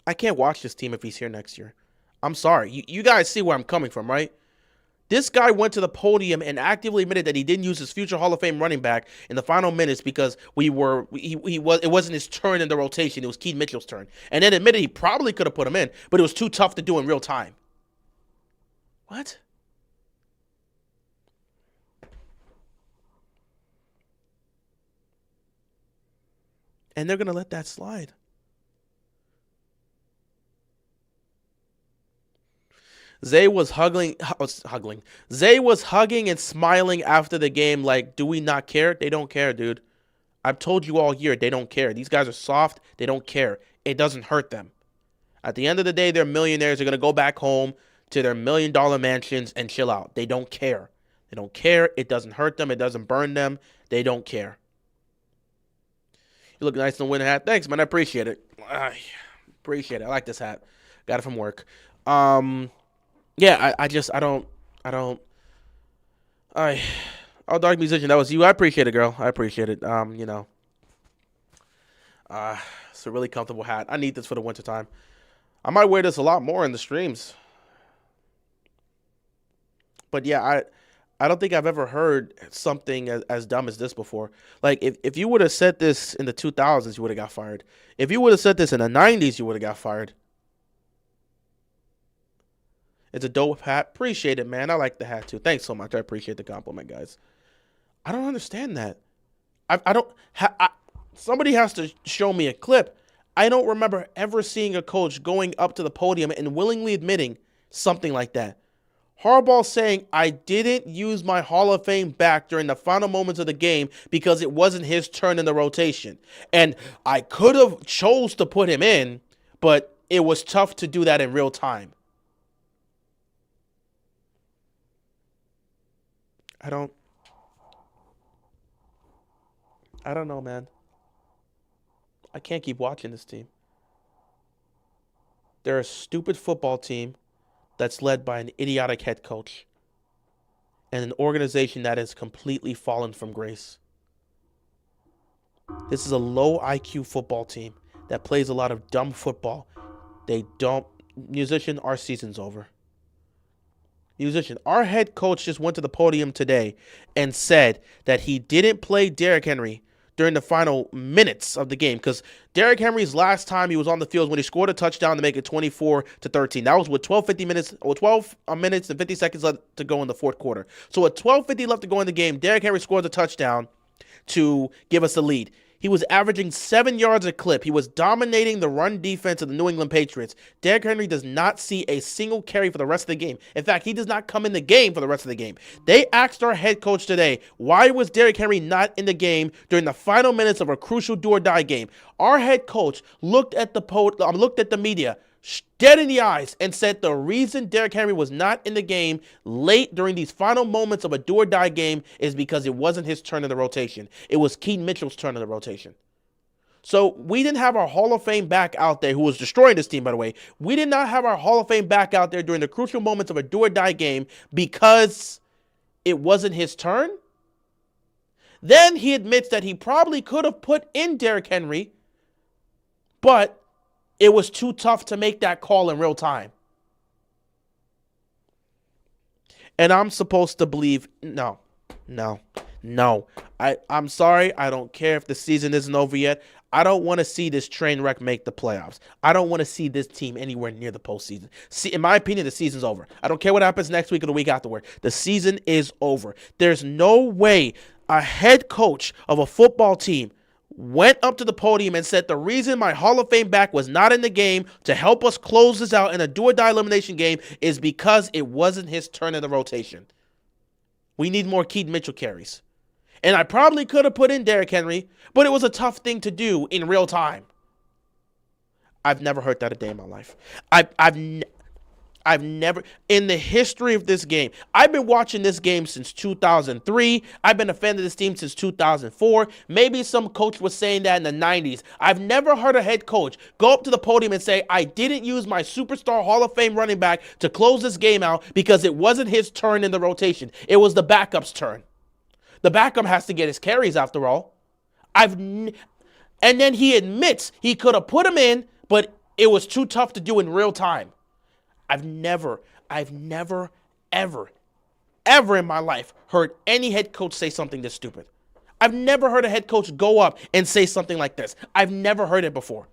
I can't watch this team if he's here next year. I'm sorry. You guys see where I'm coming from, right? This guy went to the podium and actively admitted that he didn't use his future Hall of Fame running back in the final minutes because it wasn't his turn in the rotation. It was Keith Mitchell's turn. And then admitted he probably could have put him in, but it was too tough to do in real time. What? And they're going to let that slide. Zay was hugging and smiling after the game like, do we not care? They don't care, dude. I've told you all year, they don't care. These guys are soft. They don't care. It doesn't hurt them. At the end of the day, they're millionaires. They're going to go back home to their $1 million mansions and chill out. They don't care. They don't care. It doesn't hurt them. It doesn't burn them. They don't care. You look nice in the winter hat. Thanks, man. I appreciate it. I like this hat. Got it from work. Yeah, I don't. Oh, Dark Musician, that was you. I appreciate it, girl. I appreciate it. It's a really comfortable hat. I need this for the winter time. I might wear this a lot more in the streams. But yeah, I don't think I've ever heard something as dumb as this before. Like, if you would have said this in the 2000s, you would have got fired. If you would have said this in the 90s, you would have got fired. It's a dope hat. Appreciate it, man. I like the hat, too. Thanks so much. I appreciate the compliment, guys. I don't understand that. Somebody has to show me a clip. I don't remember ever seeing a coach going up to the podium and willingly admitting something like that. Harbaugh saying, I didn't use my Hall of Fame back during the final moments of the game because it wasn't his turn in the rotation. And I could have chose to put him in, but it was tough to do that in real time. I don't know, man. I can't keep watching this team. They're a stupid football team that's led by an idiotic head coach and an organization that has completely fallen from grace. This is a low IQ football team that plays a lot of dumb football. Musician, our season's over. Musician, our head coach just went to the podium today and said that he didn't play Derrick Henry during the final minutes of the game because Derrick Henry's last time he was on the field when he scored a touchdown to make it 24-13. That was with 12 minutes and 50 seconds left to go in the fourth quarter. So with 12:50 left to go in the game, Derrick Henry scores a touchdown to give us the lead. He was averaging 7 yards a clip. He was dominating the run defense of the New England Patriots. Derrick Henry does not see a single carry for the rest of the game. In fact, he does not come in the game for the rest of the game. They asked our head coach today, why was Derrick Henry not in the game during the final minutes of a crucial do-or-die game? Our head coach looked at the media dead in the eyes and said the reason Derrick Henry was not in the game late during these final moments of a do-or-die game is because it wasn't his turn in the rotation. It was Keaton Mitchell's turn in the rotation. So we didn't have our Hall of Fame back out there, who was destroying this team, by the way. We did not have our Hall of Fame back out there during the crucial moments of a do-or-die game because it wasn't his turn. Then he admits that he probably could have put in Derrick Henry, but it was too tough to make that call in real time. And I'm supposed to believe, no. I'm sorry. I don't care if the season isn't over yet. I don't want to see this train wreck make the playoffs. I don't want to see this team anywhere near the postseason. See, in my opinion, the season's over. I don't care what happens next week or the week afterward. The season is over. There's no way a head coach of a football team went up to the podium and said the reason my Hall of Fame back was not in the game to help us close this out in a do-or-die elimination game is because it wasn't his turn in the rotation. We need more Keaton Mitchell carries. And I probably could have put in Derrick Henry, but it was a tough thing to do in real time. I've never heard that a day in my life. I've never, in the history of this game, I've been watching this game since 2003. I've been a fan of this team since 2004. Maybe some coach was saying that in the 90s. I've never heard a head coach go up to the podium and say, I didn't use my superstar Hall of Fame running back to close this game out because it wasn't his turn in the rotation. It was the backup's turn. The backup has to get his carries after all. And then he admits he could have put him in, but it was too tough to do in real time. I've never, ever in my life heard any head coach say something this stupid. I've never heard a head coach go up and say something like this. I've never heard it before.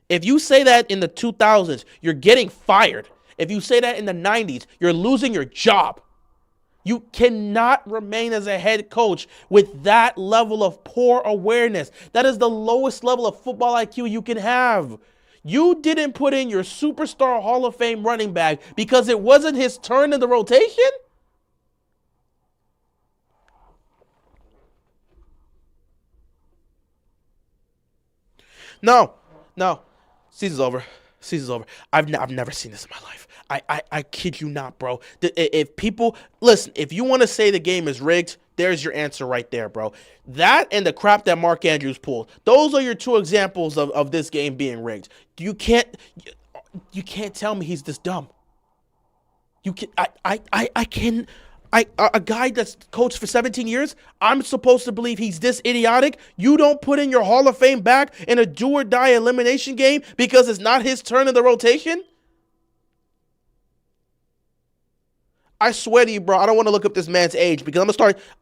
If you say that in the 2000s, you're getting fired. If you say that in the 90s, you're losing your job. You cannot remain as a head coach with that level of poor awareness. That is the lowest level of football IQ you can have. You didn't put in your superstar Hall of Fame running back because it wasn't his turn in the rotation? No. Season's over. I've never seen this in my life. I kid you not, bro. If people, listen, if you want to say the game is rigged, there's your answer right there, bro. That and the crap that Mark Andrews pulled. Those are your two examples of this game being rigged. You can't tell me he's this dumb. A guy that's coached for 17 years, I'm supposed to believe he's this idiotic? You don't put in your Hall of Fame back in a do-or-die elimination game because it's not his turn in the rotation? I swear to you, bro, I don't want to look up this man's age because I'm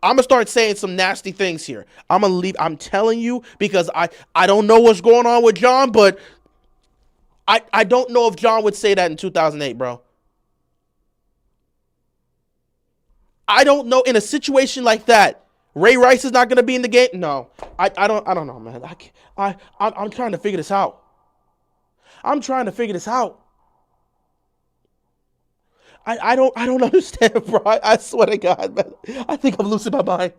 gonna start saying some nasty things here. I'm telling you because I don't know what's going on with John, but I don't know if John would say that in 2008, bro. I don't know, in a situation like that, Ray Rice is not going to be in the game. No, I don't know, man. I'm trying to figure this out. I don't understand, bro. I swear to God, man. I think I'm losing my mind.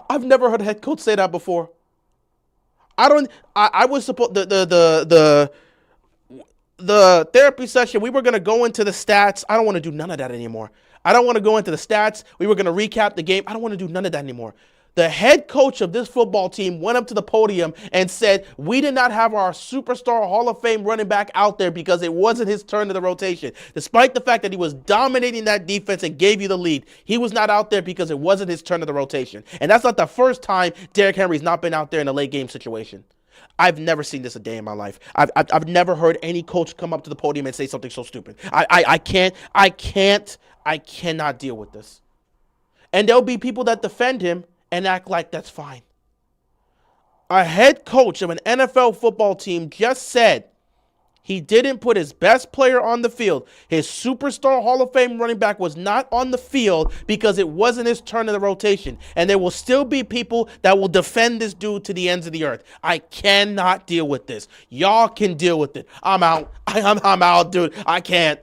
I've never heard a head coach say that before. I was supposed the therapy session, we were going to go into the stats. I don't want to do none of that anymore. I don't want to go into the stats. We were going to recap the game. I don't want to do none of that anymore. The head coach of this football team went up to the podium and said, we did not have our superstar Hall of Fame running back out there because it wasn't his turn to the rotation. Despite the fact that he was dominating that defense and gave you the lead, he was not out there because it wasn't his turn to the rotation. And that's not the first time Derrick Henry's not been out there in a late game situation. I've never seen this a day in my life. I've never heard any coach come up to the podium and say something so stupid. I cannot deal with this. And there'll be people that defend him and act like that's fine. A head coach of an NFL football team just said He didn't put his best player on the field. His superstar Hall of Fame running back was not on the field because it wasn't his turn in the rotation. And there will still be people that will defend this dude to the ends of the earth. I cannot deal with this. Y'all can deal with it. I'm out. I'm out, dude. I can't.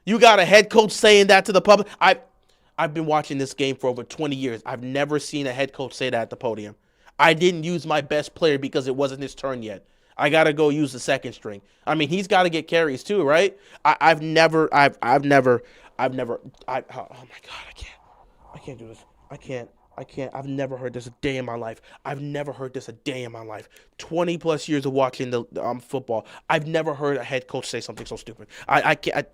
You got a head coach saying that to the public. I've been watching this game for over 20 years. I've never seen a head coach say that at the podium. I didn't use my best player because it wasn't his turn yet. I gotta go use the second string. I mean, he's got to get carries too, right? I've never. Oh my God, I can't do this. I can't. I've never heard this a day in my life. 20 plus years of watching the football. I've never heard a head coach say something so stupid. I can't.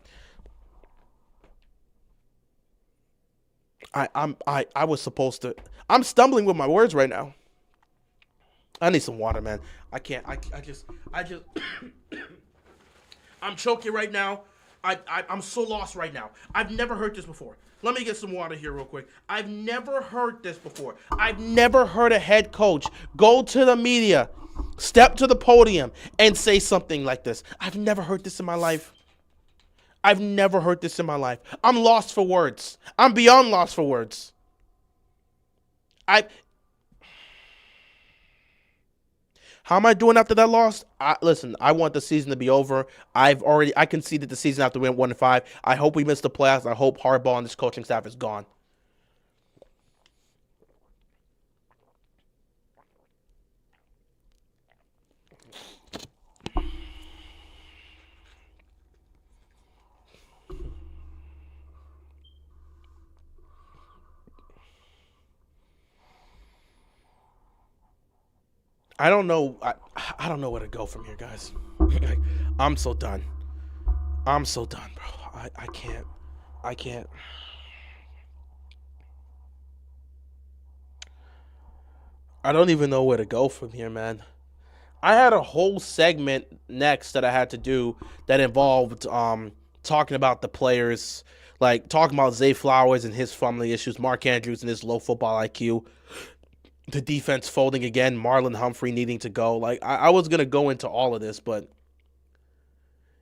I was supposed to. I'm stumbling with my words right now. I need some water, man. I can't. I just. I'm choking right now. I'm so lost right now. I've never heard this before. Let me get some water here real quick. I've never heard this before. I've never heard a head coach go to the media, step to the podium, and say something like this. I've never heard this in my life. I'm lost for words. I'm beyond lost for words. How am I doing after that loss? Listen, I want the season to be over. I conceded the season after we went 1-5. I hope we missed the playoffs. I hope Harbaugh and this coaching staff is gone. I don't know. I don't know where to go from here, guys. I'm so done. I'm so done, bro. I can't. I can't. I don't even know where to go from here, man. I had a whole segment next that I had to do that involved talking about the players, like talking about Zay Flowers and his family issues, Mark Andrews and his low football IQ, the defense folding again, Marlon Humphrey needing to go. Like I was gonna go into all of this, but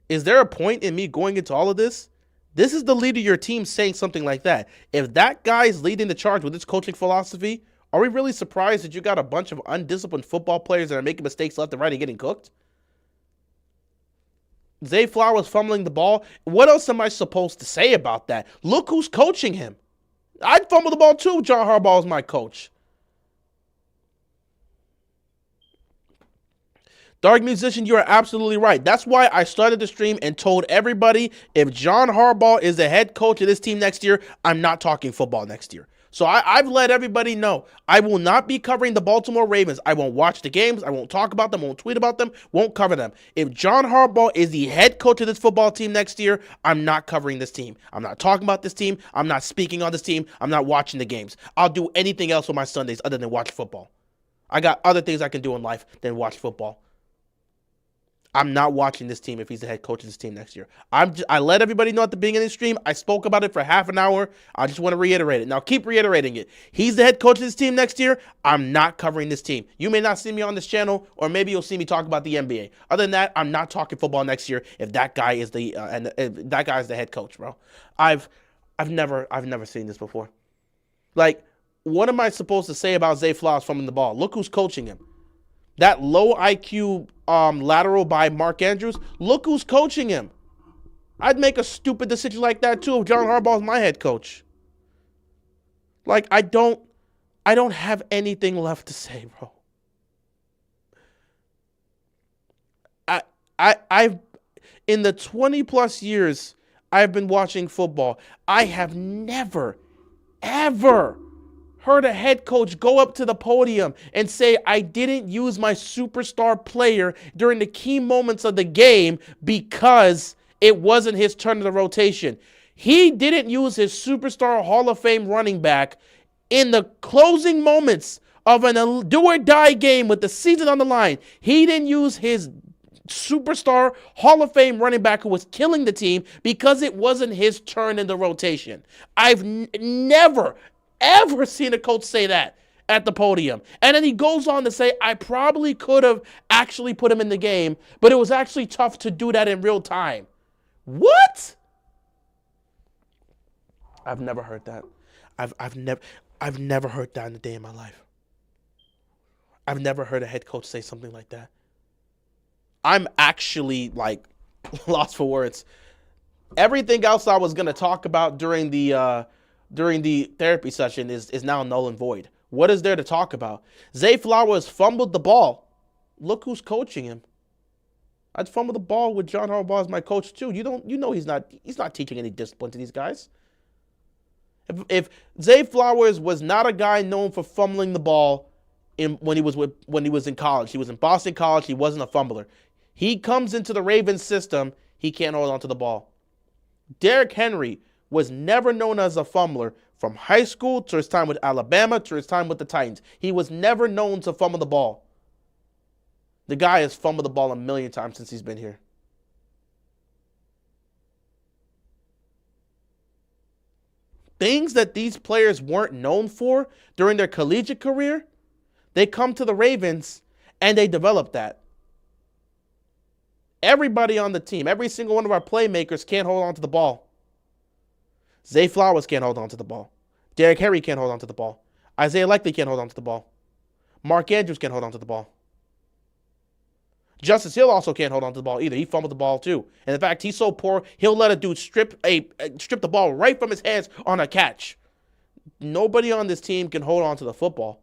is there a point in me going into all of this? This is the leader of your team saying something like that. If that guy is leading the charge with his coaching philosophy, are we really surprised that you got a bunch of undisciplined football players that are making mistakes left and right and getting cooked? Zay Flowers fumbling the ball. What else am I supposed to say about that? Look who's coaching him. I'd fumble the ball too. John Harbaugh is my coach. Dark Musician, you are absolutely right. That's why I started the stream and told everybody if John Harbaugh is the head coach of this team next year, I'm not talking football next year. So I've let everybody know I will not be covering the Baltimore Ravens. I won't watch the games. I won't talk about them. Won't tweet about them. Won't cover them. If John Harbaugh is the head coach of this football team next year, I'm not covering this team. I'm not talking about this team. I'm not speaking on this team. I'm not watching the games. I'll do anything else on my Sundays other than watch football. I got other things I can do in life than watch football. I'm not watching this team if he's the head coach of this team next year. I let everybody know at the beginning of the stream. I spoke about it for half an hour. I just want to reiterate it. Now, keep reiterating it. He's the head coach of this team next year. I'm not covering this team. You may not see me on this channel, or maybe you'll see me talk about the NBA. Other than that, I'm not talking football next year if that guy is the head coach, bro. I've never seen this before. Like, what am I supposed to say about Zay Flowers fumbling the ball? Look who's coaching him. That low IQ lateral by Mark Andrews, look who's coaching him. I'd make a stupid decision like that too if John Harbaugh is my head coach. Like, I don't have anything left to say, bro. I've in the 20 plus years I've been watching football, I have never, ever heard a head coach go up to the podium and say, I didn't use my superstar player during the key moments of the game because it wasn't his turn of the rotation. He didn't use his superstar Hall of Fame running back in the closing moments of a do-or-die game with the season on the line. He didn't use his superstar Hall of Fame running back who was killing the team because it wasn't his turn in the rotation. I've never, ever seen a coach say that. at the podium. And then he goes on to say, I probably could have actually put him in the game, but it was actually tough to do that in real time. What? I've never heard that. I've never heard that in a day in my life. I've never heard a head coach say something like that. I'm actually like lost for words. Everything else I was gonna talk about during the therapy session is now null and void. What is there to talk about? Zay Flowers fumbled the ball. Look who's coaching him. I'd fumble the ball with John Harbaugh as my coach too. You know he's not teaching any discipline to these guys. If Zay Flowers was not a guy known for fumbling the ball when he was in college, he was in Boston College. He wasn't a fumbler. He comes into the Ravens system. He can't hold on to the ball. Derrick Henry was never known as a fumbler from high school to his time with Alabama to his time with the Titans. He was never known to fumble the ball. The guy has fumbled the ball a million times since he's been here. Things that these players weren't known for during their collegiate career, they come to the Ravens and they develop that. Everybody on the team, every single one of our playmakers can't hold on to the ball. Zay Flowers can't hold on to the ball. Derrick Henry can't hold on to the ball. Isaiah Likely can't hold on to the ball. Mark Andrews can't hold on to the ball. Justice Hill also can't hold on to the ball either. He fumbled the ball too. And in fact, he's so poor, he'll let a dude strip the ball right from his hands on a catch. Nobody on this team can hold on to the football.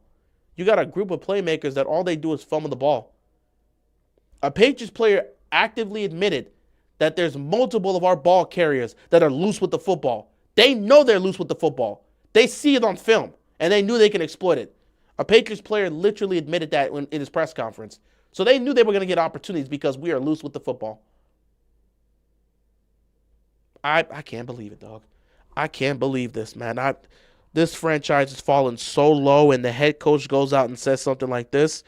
You got a group of playmakers that all they do is fumble the ball. A Patriots player actively admitted that there's multiple of our ball carriers that are loose with the football. They know they're loose with the football. They see it on film, and they knew they can exploit it. A Patriots player literally admitted that in his press conference. So they knew they were going to get opportunities because we are loose with the football. I can't believe it, dog. I can't believe this, man. This franchise has fallen so low, and the head coach goes out and says something like this.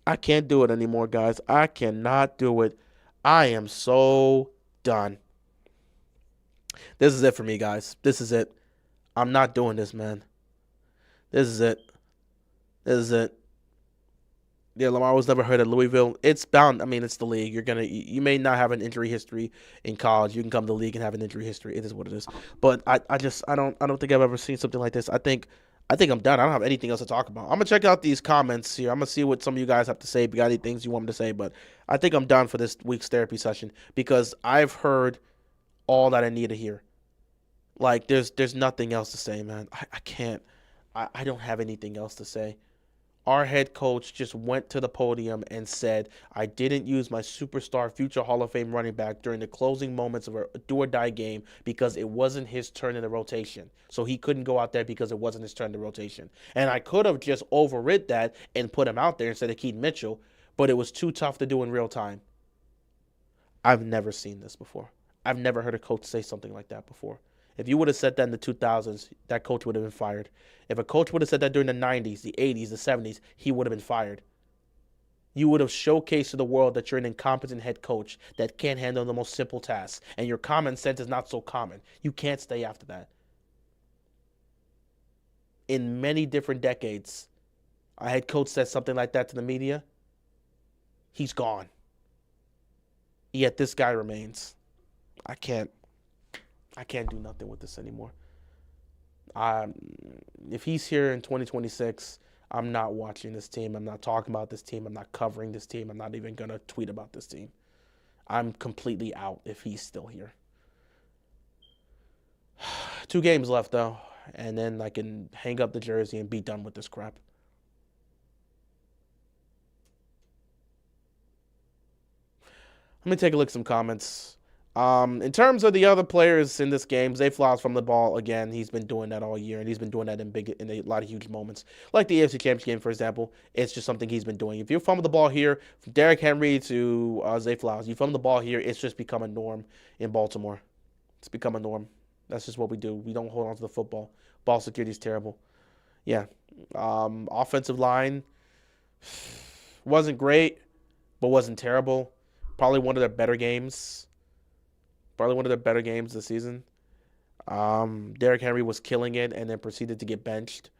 I can't do it anymore, guys. I cannot do it. I am so done. This is it for me, guys. This is it. I'm not doing this, man. This is it. This is it. Yeah, Lamar was never heard at Louisville. It's bound. I mean, it's the league. You may not have an injury history in college. You can come to the league and have an injury history. It is what it is. But I don't think I've ever seen something like this. I think I'm done. I don't have anything else to talk about. I'm gonna check out these comments here. I'm gonna see what some of you guys have to say. If you got any things you want me to say, but I think I'm done for this week's therapy session because I've heard all that I need to hear. Like there's nothing else to say, man. I can't. I don't have anything else to say. Our head coach just went to the podium and said, I didn't use my superstar future Hall of Fame running back during the closing moments of a do-or-die game because it wasn't his turn in the rotation. So he couldn't go out there because it wasn't his turn in the rotation. And I could have just overrid that and put him out there instead of Keaton Mitchell, but it was too tough to do in real time. I've never seen this before. I've never heard a coach say something like that before. If you would have said that in the 2000s, that coach would have been fired. If a coach would have said that during the 90s, the 80s, the 70s, he would have been fired. You would have showcased to the world that you're an incompetent head coach that can't handle the most simple tasks, and your common sense is not so common. You can't stay after that. In many different decades, a head coach says something like that to the media, he's gone. Yet this guy remains. I can't do nothing with this anymore. If he's here in 2026, I'm not watching this team. I'm not talking about this team. I'm not covering this team. I'm not even going to tweet about this team. I'm completely out if he's still here. 2 games left, though, and then I can hang up the jersey and be done with this crap. Let me take a look at some comments. In terms of the other players in this game, Zay Flowers from the ball again. He's been doing that all year, and he's been doing that in a lot of huge moments, like the AFC Championship game, for example. It's just something he's been doing. If you fumble the ball here, from Derrick Henry to Zay Flowers, you fumble the ball here, it's just become a norm in Baltimore. It's become a norm. That's just what we do. We don't hold on to the football. Ball security is terrible. Yeah. Offensive line wasn't great, but wasn't terrible. Probably one of their better games. This season. Derrick Henry was killing it and then proceeded to get benched.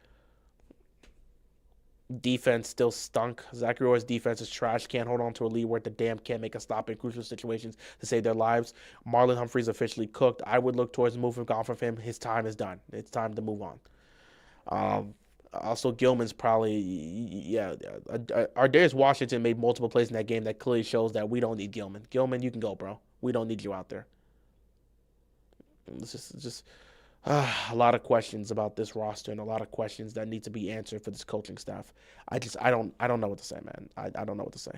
Defense still stunk. Zachary Orr's defense is trash. Can't hold on to a lead worth the damn. Can't make a stop in crucial situations to save their lives. Marlon Humphrey's officially cooked. I would look towards moving on from him. His time is done. It's time to move on. Also, Gilman's probably, yeah. Ardarius Washington made multiple plays in that game that clearly shows that we don't need Gilman. Gilman, you can go, bro. We don't need you out there. It's just a lot of questions about this roster and a lot of questions that need to be answered for this coaching staff. I don't know what to say, man. I don't know what to say.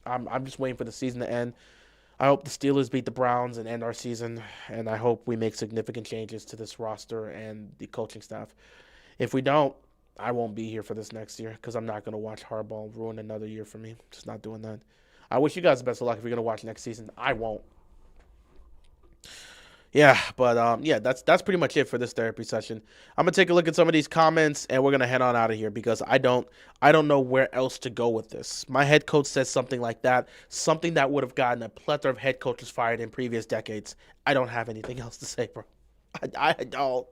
I'm just waiting for the season to end. I hope the Steelers beat the Browns and end our season, and I hope we make significant changes to this roster and the coaching staff. If we don't, I won't be here for this next year because I'm not going to watch Harbaugh ruin another year for me. Just not doing that. I wish you guys the best of luck if you're going to watch next season. I won't. Yeah, but yeah, that's pretty much it for this therapy session. I'm gonna take a look at some of these comments, and we're gonna head on out of here because I don't know where else to go with this. My head coach says something like that, something that would have gotten a plethora of head coaches fired in previous decades. I don't have anything else to say, bro. I don't.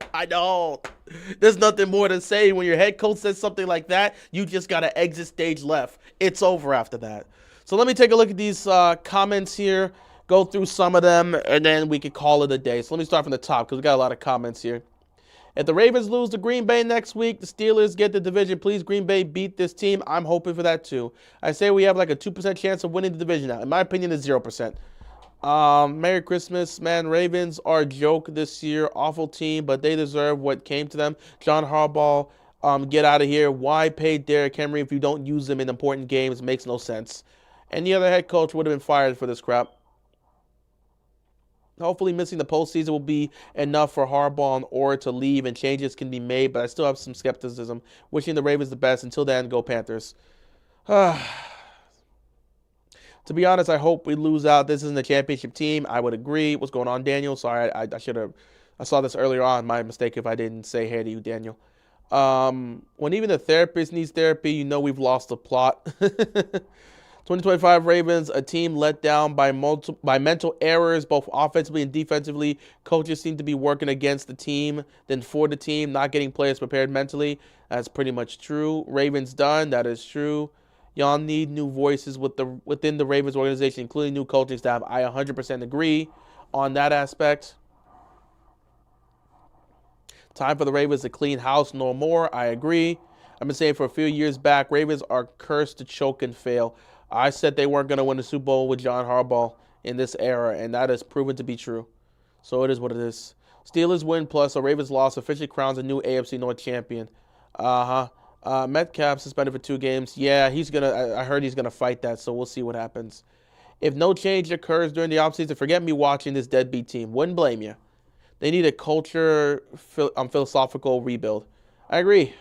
There's nothing more to say when your head coach says something like that. You just gotta exit stage left. It's over after that. So let me take a look at these comments here. Go through some of them, and then we could call it a day. So let me start from the top because we got a lot of comments here. If the Ravens lose to Green Bay next week, the Steelers get the division. Please, Green Bay, beat this team. I'm hoping for that too. I say we have like a 2% chance of winning the division now. In my opinion, it's 0%. Merry Christmas, man. Ravens are a joke this year. Awful team, but they deserve what came to them. John Harbaugh, get out of here. Why pay Derrick Henry if you don't use him in important games? Makes no sense. Any other head coach would have been fired for this crap. Hopefully missing the postseason will be enough for Harbaugh and Orr to leave and changes can be made, but I still have some skepticism. Wishing the Ravens the best. Until then, go Panthers. To be honest, I hope we lose out. This isn't a championship team. I would agree. What's going on, Daniel? Sorry, I should have. I saw this earlier on. My mistake if I didn't say hey to you, Daniel. When even the therapist needs therapy, you know we've lost the plot. 2025 Ravens, a team let down by mental errors, both offensively and defensively. Coaches seem to be working against the team than for the team, not getting players prepared mentally. That's pretty much true. Ravens done. That is true. Y'all need new voices within the Ravens organization, including new coaching staff. I 100% agree on that aspect. Time for the Ravens to clean house no more. I agree. I've been saying for a few years back, Ravens are cursed to choke and fail. I said they weren't going to win the Super Bowl with John Harbaugh in this era, and that has proven to be true. So it is what it is. Steelers win plus a Ravens loss officially crowns a new AFC North champion. Metcalf suspended for 2 games. Yeah, I heard he's gonna fight that, so we'll see what happens. If no change occurs during the offseason, forget me watching this deadbeat team. Wouldn't blame you. They need a philosophical rebuild. I agree.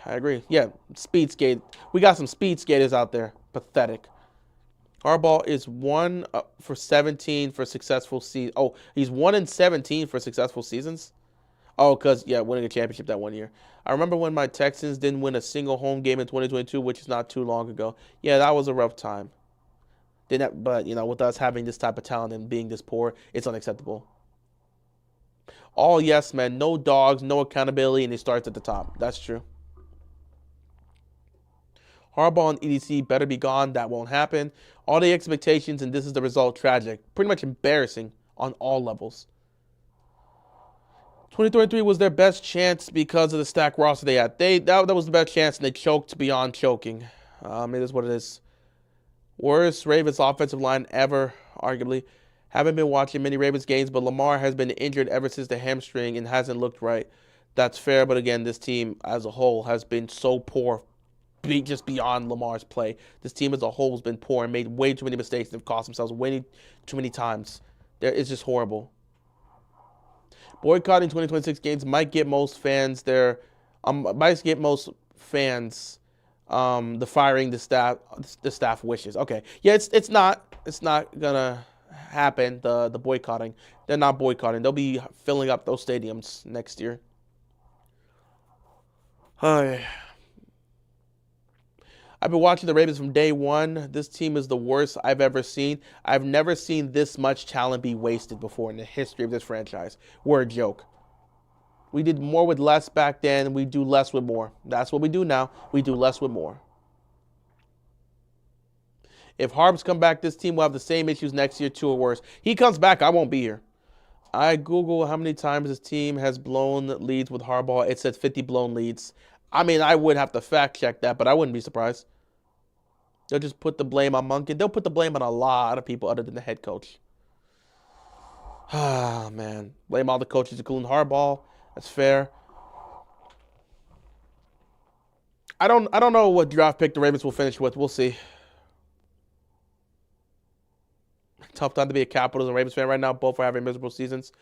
Yeah, speed skate. We got some speed skaters out there. Pathetic. Harbaugh is 1 for 17 for successful season. Oh, he's 1-17 for successful seasons. Oh, because, yeah, winning a championship that 1 year. I remember when my Texans didn't win a single home game in 2022, which is not too long ago. Yeah, that was a rough time. But, with us having this type of talent and being this poor, it's unacceptable. All yes, man. No dogs, no accountability, and it starts at the top. That's true. Harbaugh and EDC better be gone. That won't happen. All the expectations, and this is the result, tragic. Pretty much embarrassing on all levels. 2023 was their best chance because of the stacked roster they had. That was the best chance, and they choked beyond choking. It is what it is. Worst Ravens offensive line ever, arguably. Haven't been watching many Ravens games, but Lamar has been injured ever since the hamstring and hasn't looked right. That's fair, but again, this team as a whole has been so poor, just beyond Lamar's play. This team as a whole has been poor and made way too many mistakes and have cost themselves way too many times. It's just horrible. Boycotting 2026 games might get most fans the firing the staff wishes. Okay. Yeah, it's not gonna happen, the boycotting. They're not boycotting. They'll be filling up those stadiums next year. I've been watching the Ravens from day one. This team is the worst I've ever seen. I've never seen this much talent be wasted before in the history of this franchise. We're a joke. We did more with less back then. We do less with more. That's what we do now. We do less with more. If Harbs come back, this team will have the same issues next year, too, or worse. He comes back, I won't be here. I Google how many times this team has blown leads with Harbaugh. It says 50 blown leads. I mean, I would have to fact check that, but I wouldn't be surprised. They'll just put the blame on Monken. They'll put the blame on a lot of people other than the head coach. Ah, man. Blame all the coaches, including Harbaugh. That's fair. I don't know what draft pick the Ravens will finish with. We'll see. Tough time to be a Capitals and Ravens fan right now. Both are having miserable seasons.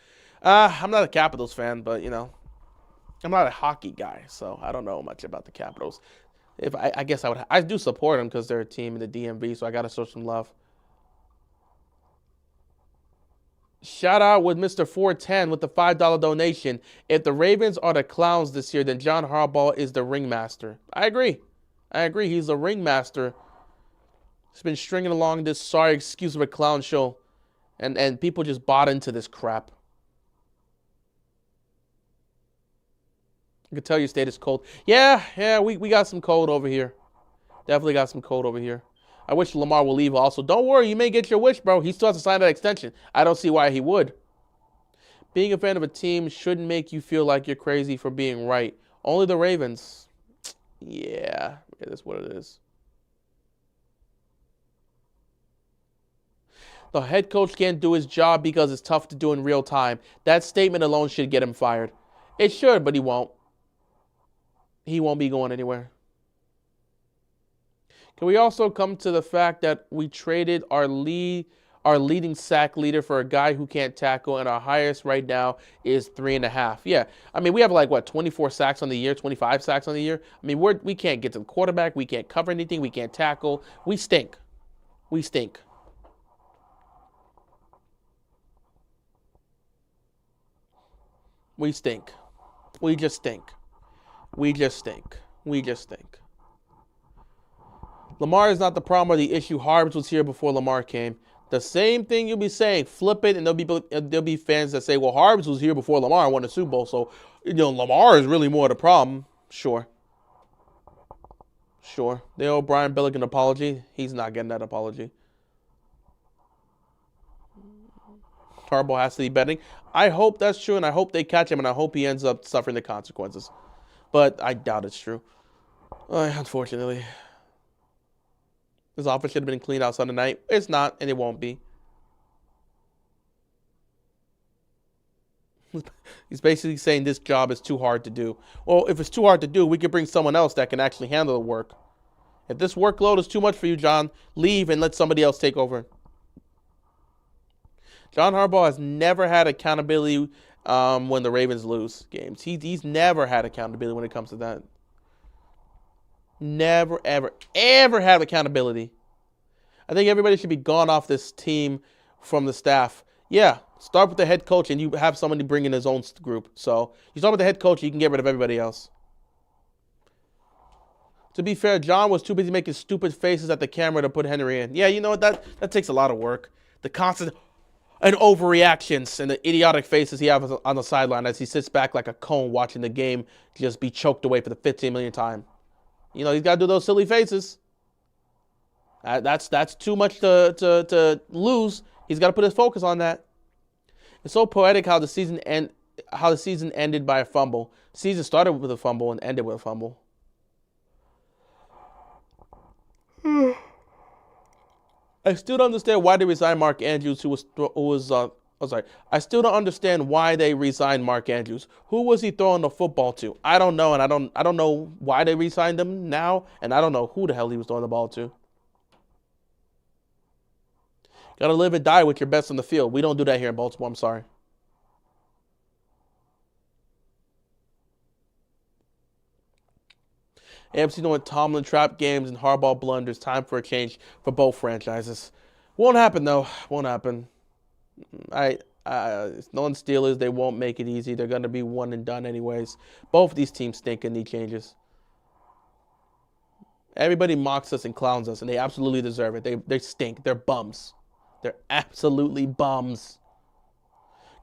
I'm not a Capitals fan, but, I'm not a hockey guy, so I don't know much about the Capitals. I guess I do support them because they're a team in the DMV, so I got to show some love. Shout out with Mr. 410 with the $5 donation. If the Ravens are the clowns this year, then John Harbaugh is the ringmaster. I agree. He's the ringmaster. He's been stringing along this sorry excuse of a clown show, and people just bought into this crap. I can tell your state is cold. Yeah, we got some cold over here. Definitely got some cold over here. I wish Lamar will leave also. Don't worry, you may get your wish, bro. He still has to sign that extension. I don't see why he would. Being a fan of a team shouldn't make you feel like you're crazy for being right. Only the Ravens. Yeah, that's what it is. The head coach can't do his job because it's tough to do in real time. That statement alone should get him fired. It should, but he won't. He won't be going anywhere. Can we also come to the fact that we traded our leading sack leader for a guy who can't tackle, and our highest right now is 3.5? Yeah, I mean, we have 24 sacks on the year, 25 sacks on the year. I mean, we can't get to the quarterback. We can't cover anything. We can't tackle. We stink. We stink. We stink. We just stink. We just stink. We just stink. Lamar is not the problem or the issue. Harbs was here before Lamar came. The same thing you'll be saying. Flip it, and there'll be fans that say, well, Harbs was here before Lamar won the Super Bowl, so Lamar is really more the problem. Sure. They owe Brian Billick an apology. He's not getting that apology. Harbaugh has to be betting. I hope that's true, and I hope they catch him, and I hope he ends up suffering the consequences. But I doubt it's true. Unfortunately. His office should have been cleaned out Sunday night. It's not, and it won't be. He's basically saying this job is too hard to do. Well, if it's too hard to do, we could bring someone else that can actually handle the work. If this workload is too much for you, John, leave and let somebody else take over. John Harbaugh has never had accountability when the Ravens lose games. He's never had accountability when it comes to that. Never, ever have accountability. I think everybody should be gone off this team from the staff. Yeah, start with the head coach, and you have somebody bring in his own group. So you start with the head coach, you can get rid of everybody else. To be fair, John was too busy making stupid faces at the camera to put Henry in. Yeah, you know what? That takes a lot of work. The constant and overreactions and the idiotic faces he has on the sideline as he sits back like a cone watching the game just be choked away for the 15 millionth time. He's got to do those silly faces. That's too much to lose. He's got to put his focus on that. It's so poetic how the season ended by a fumble. Season started with a fumble and ended with a fumble. I still don't understand why they resigned Mark Andrews, I still don't understand why they resigned Mark Andrews. Who was he throwing the football to? I don't know, and I don't know why they resigned him now, and I don't know who the hell he was throwing the ball to. Gotta live and die with your best on the field. We don't do that here in Baltimore. I'm sorry. AMC knowing Tomlin trap games and Harbaugh blunders. Time for a change for both franchises. Won't happen though. Won't happen. Knowing Steelers, they won't make it easy. They're gonna be one and done anyways. Both of these teams stink and need changes. Everybody mocks us and clowns us, and they absolutely deserve it. They stink. They're bums. They're absolutely bums.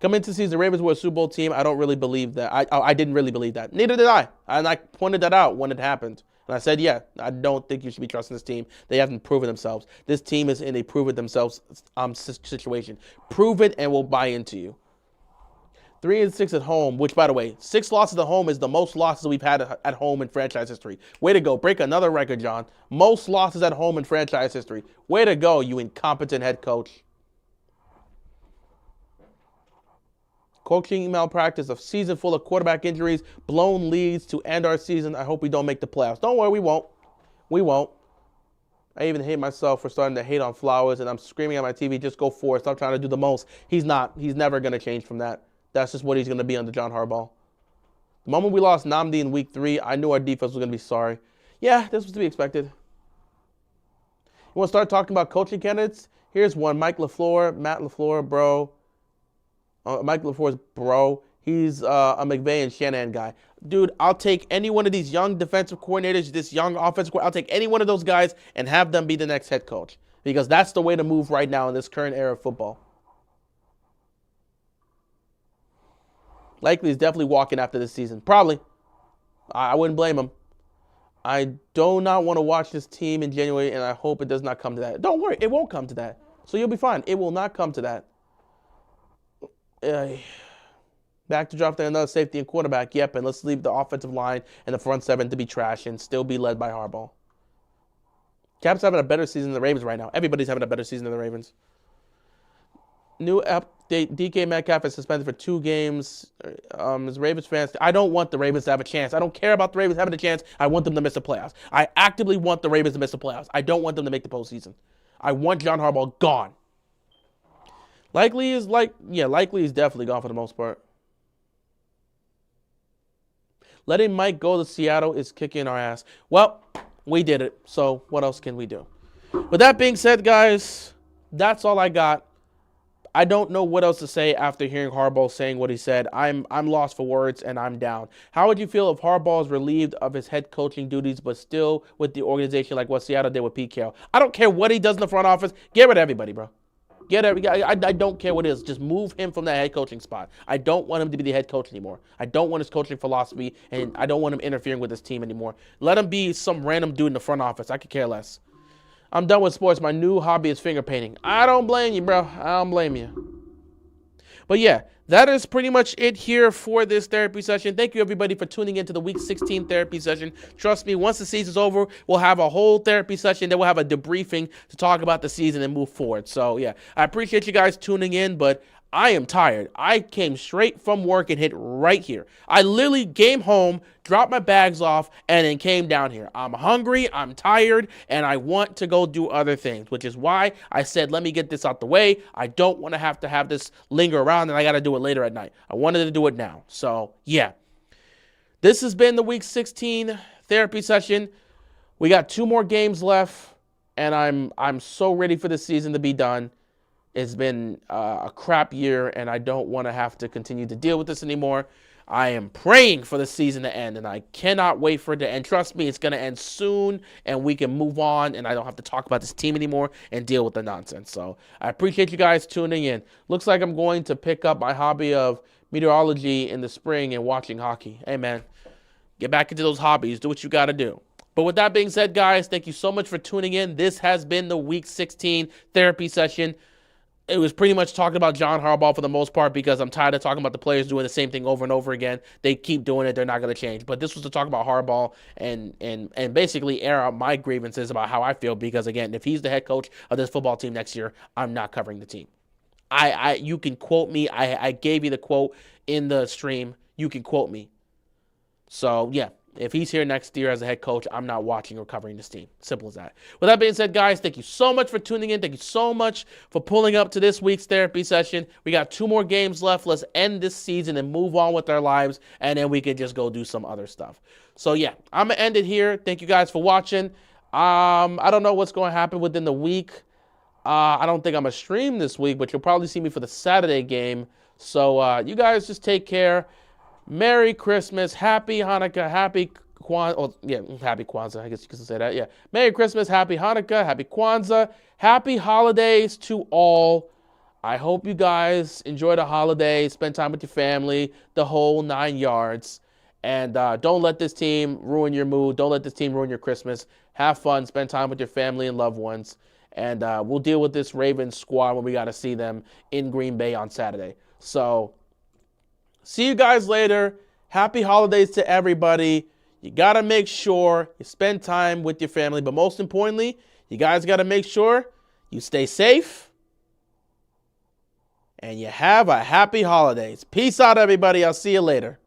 Coming into the season, the Ravens were a Super Bowl team. I don't really believe that. I didn't really believe that. Neither did I. And I pointed that out when it happened. And I said, yeah, I don't think you should be trusting this team. They haven't proven themselves. This team is in a prove it themselves situation. Prove it and we'll buy into you. 3-6 at home, which, by the way, 6 losses at home is the most losses we've had at home in franchise history. Way to go. Break another record, John. Most losses at home in franchise history. Way to go, you incompetent head coach. Coaching malpractice, a season full of quarterback injuries, blown leads to end our season. I hope we don't make the playoffs. Don't worry, we won't. We won't. I even hate myself for starting to hate on Flowers, and I'm screaming at my TV, just go for it. Stop trying to do the most. He's not. He's never going to change from that. That's just what he's going to be under John Harbaugh. The moment we lost Nnamdi in week 3, I knew our defense was going to be sorry. Yeah, this was to be expected. You want to start talking about coaching candidates? Here's one. Mike LaFleur, Matt LaFleur, bro. Mike LaFleur's bro. He's a McVay and Shanahan guy. Dude, I'll take any one of these young defensive coordinators, this young offensive coordinator. I'll take any one of those guys and have them be the next head coach. Because that's the way to move right now in this current era of football. Likely is definitely walking after this season. Probably. I wouldn't blame him. I do not want to watch this team in January, and I hope it does not come to that. Don't worry, it won't come to that. So you'll be fine. It will not come to that. Back to drafting another safety and quarterback. Yep, and let's leave the offensive line and the front 7 to be trash and still be led by Harbaugh. Cap's having a better season than the Ravens right now. Everybody's having a better season than the Ravens. New update, DK Metcalf is suspended for 2 games. As Ravens fans, I don't want the Ravens to have a chance. I don't care about the Ravens having a chance. I want them to miss the playoffs. I actively want the Ravens to miss the playoffs. I don't want them to make the postseason. I want John Harbaugh gone. Likely is definitely gone for the most part. Letting Mike go to Seattle is kicking our ass. Well, we did it. So what else can we do? With that being said, guys, that's all I got. I don't know what else to say after hearing Harbaugh saying what he said. I'm lost for words and I'm down. How would you feel if Harbaugh is relieved of his head coaching duties but still with the organization like what Seattle did with Pete Carroll? I don't care what he does in the front office. Get rid of everybody, bro. I don't care what it is. Just move him from that head coaching spot. I don't want him to be the head coach anymore. I don't want his coaching philosophy, and I don't want him interfering with his team anymore. Let him be some random dude in the front office. I could care less. I'm done with sports. My new hobby is finger painting. I don't blame you, bro. I don't blame you. But yeah, that is pretty much it here for this therapy session. Thank you, everybody, for tuning into the Week 16 therapy session. Trust me, once the season's over, we'll have a whole therapy session. Then we'll have a debriefing to talk about the season and move forward. So, yeah, I appreciate you guys tuning in, but I am tired. I came straight from work and hit right here. I literally came home, dropped my bags off, and then came down here. I'm hungry, I'm tired, and I want to go do other things, which is why I said, let me get this out the way. I don't want to have this linger around, and I got to do it later at night. I wanted to do it now. So, yeah. This has been the Week 16 therapy session. We got 2 more games left, and I'm so ready for the season to be done. It's been a crap year, and I don't want to have to continue to deal with this anymore. I am praying for the season to end, and I cannot wait for it to end. Trust me, it's going to end soon, and we can move on, and I don't have to talk about this team anymore and deal with the nonsense. So I appreciate you guys tuning in. Looks like I'm going to pick up my hobby of meteorology in the spring and watching hockey. Hey, man, get back into those hobbies. Do what you got to do. But with that being said, guys, thank you so much for tuning in. This has been the Week 16 therapy session. It was pretty much talking about John Harbaugh for the most part because I'm tired of talking about the players doing the same thing over and over again. They keep doing it. They're not going to change. But this was to talk about Harbaugh and basically air out my grievances about how I feel because, again, if he's the head coach of this football team next year, I'm not covering the team. You can quote me. I gave you the quote in the stream. You can quote me. So, yeah. If he's here next year as a head coach, I'm not watching or covering this team. Simple as that. With that being said, guys, thank you so much for tuning in. Thank you so much for pulling up to this week's therapy session. We got 2 more games left. Let's end this season and move on with our lives, and then we can just go do some other stuff. So, yeah, I'm going to end it here. Thank you guys for watching. I don't know what's going to happen within the week. I don't think I'm going to stream this week, but you'll probably see me for the Saturday game. So, you guys just take care. Merry Christmas, Happy Hanukkah, Happy Kwanzaa. Happy Kwanzaa, I guess you could say that, yeah. Merry Christmas, Happy Hanukkah, Happy Kwanzaa, Happy Holidays to all. I hope you guys enjoy the holiday, spend time with your family, the whole 9 yards. And don't let this team ruin your mood. Don't let this team ruin your Christmas. Have fun, spend time with your family and loved ones. And we'll deal with this Ravens squad when we got to see them in Green Bay on Saturday. So, see you guys later. Happy holidays to everybody. You got to make sure you spend time with your family. But most importantly, you guys got to make sure you stay safe and you have a happy holidays. Peace out, everybody. I'll see you later.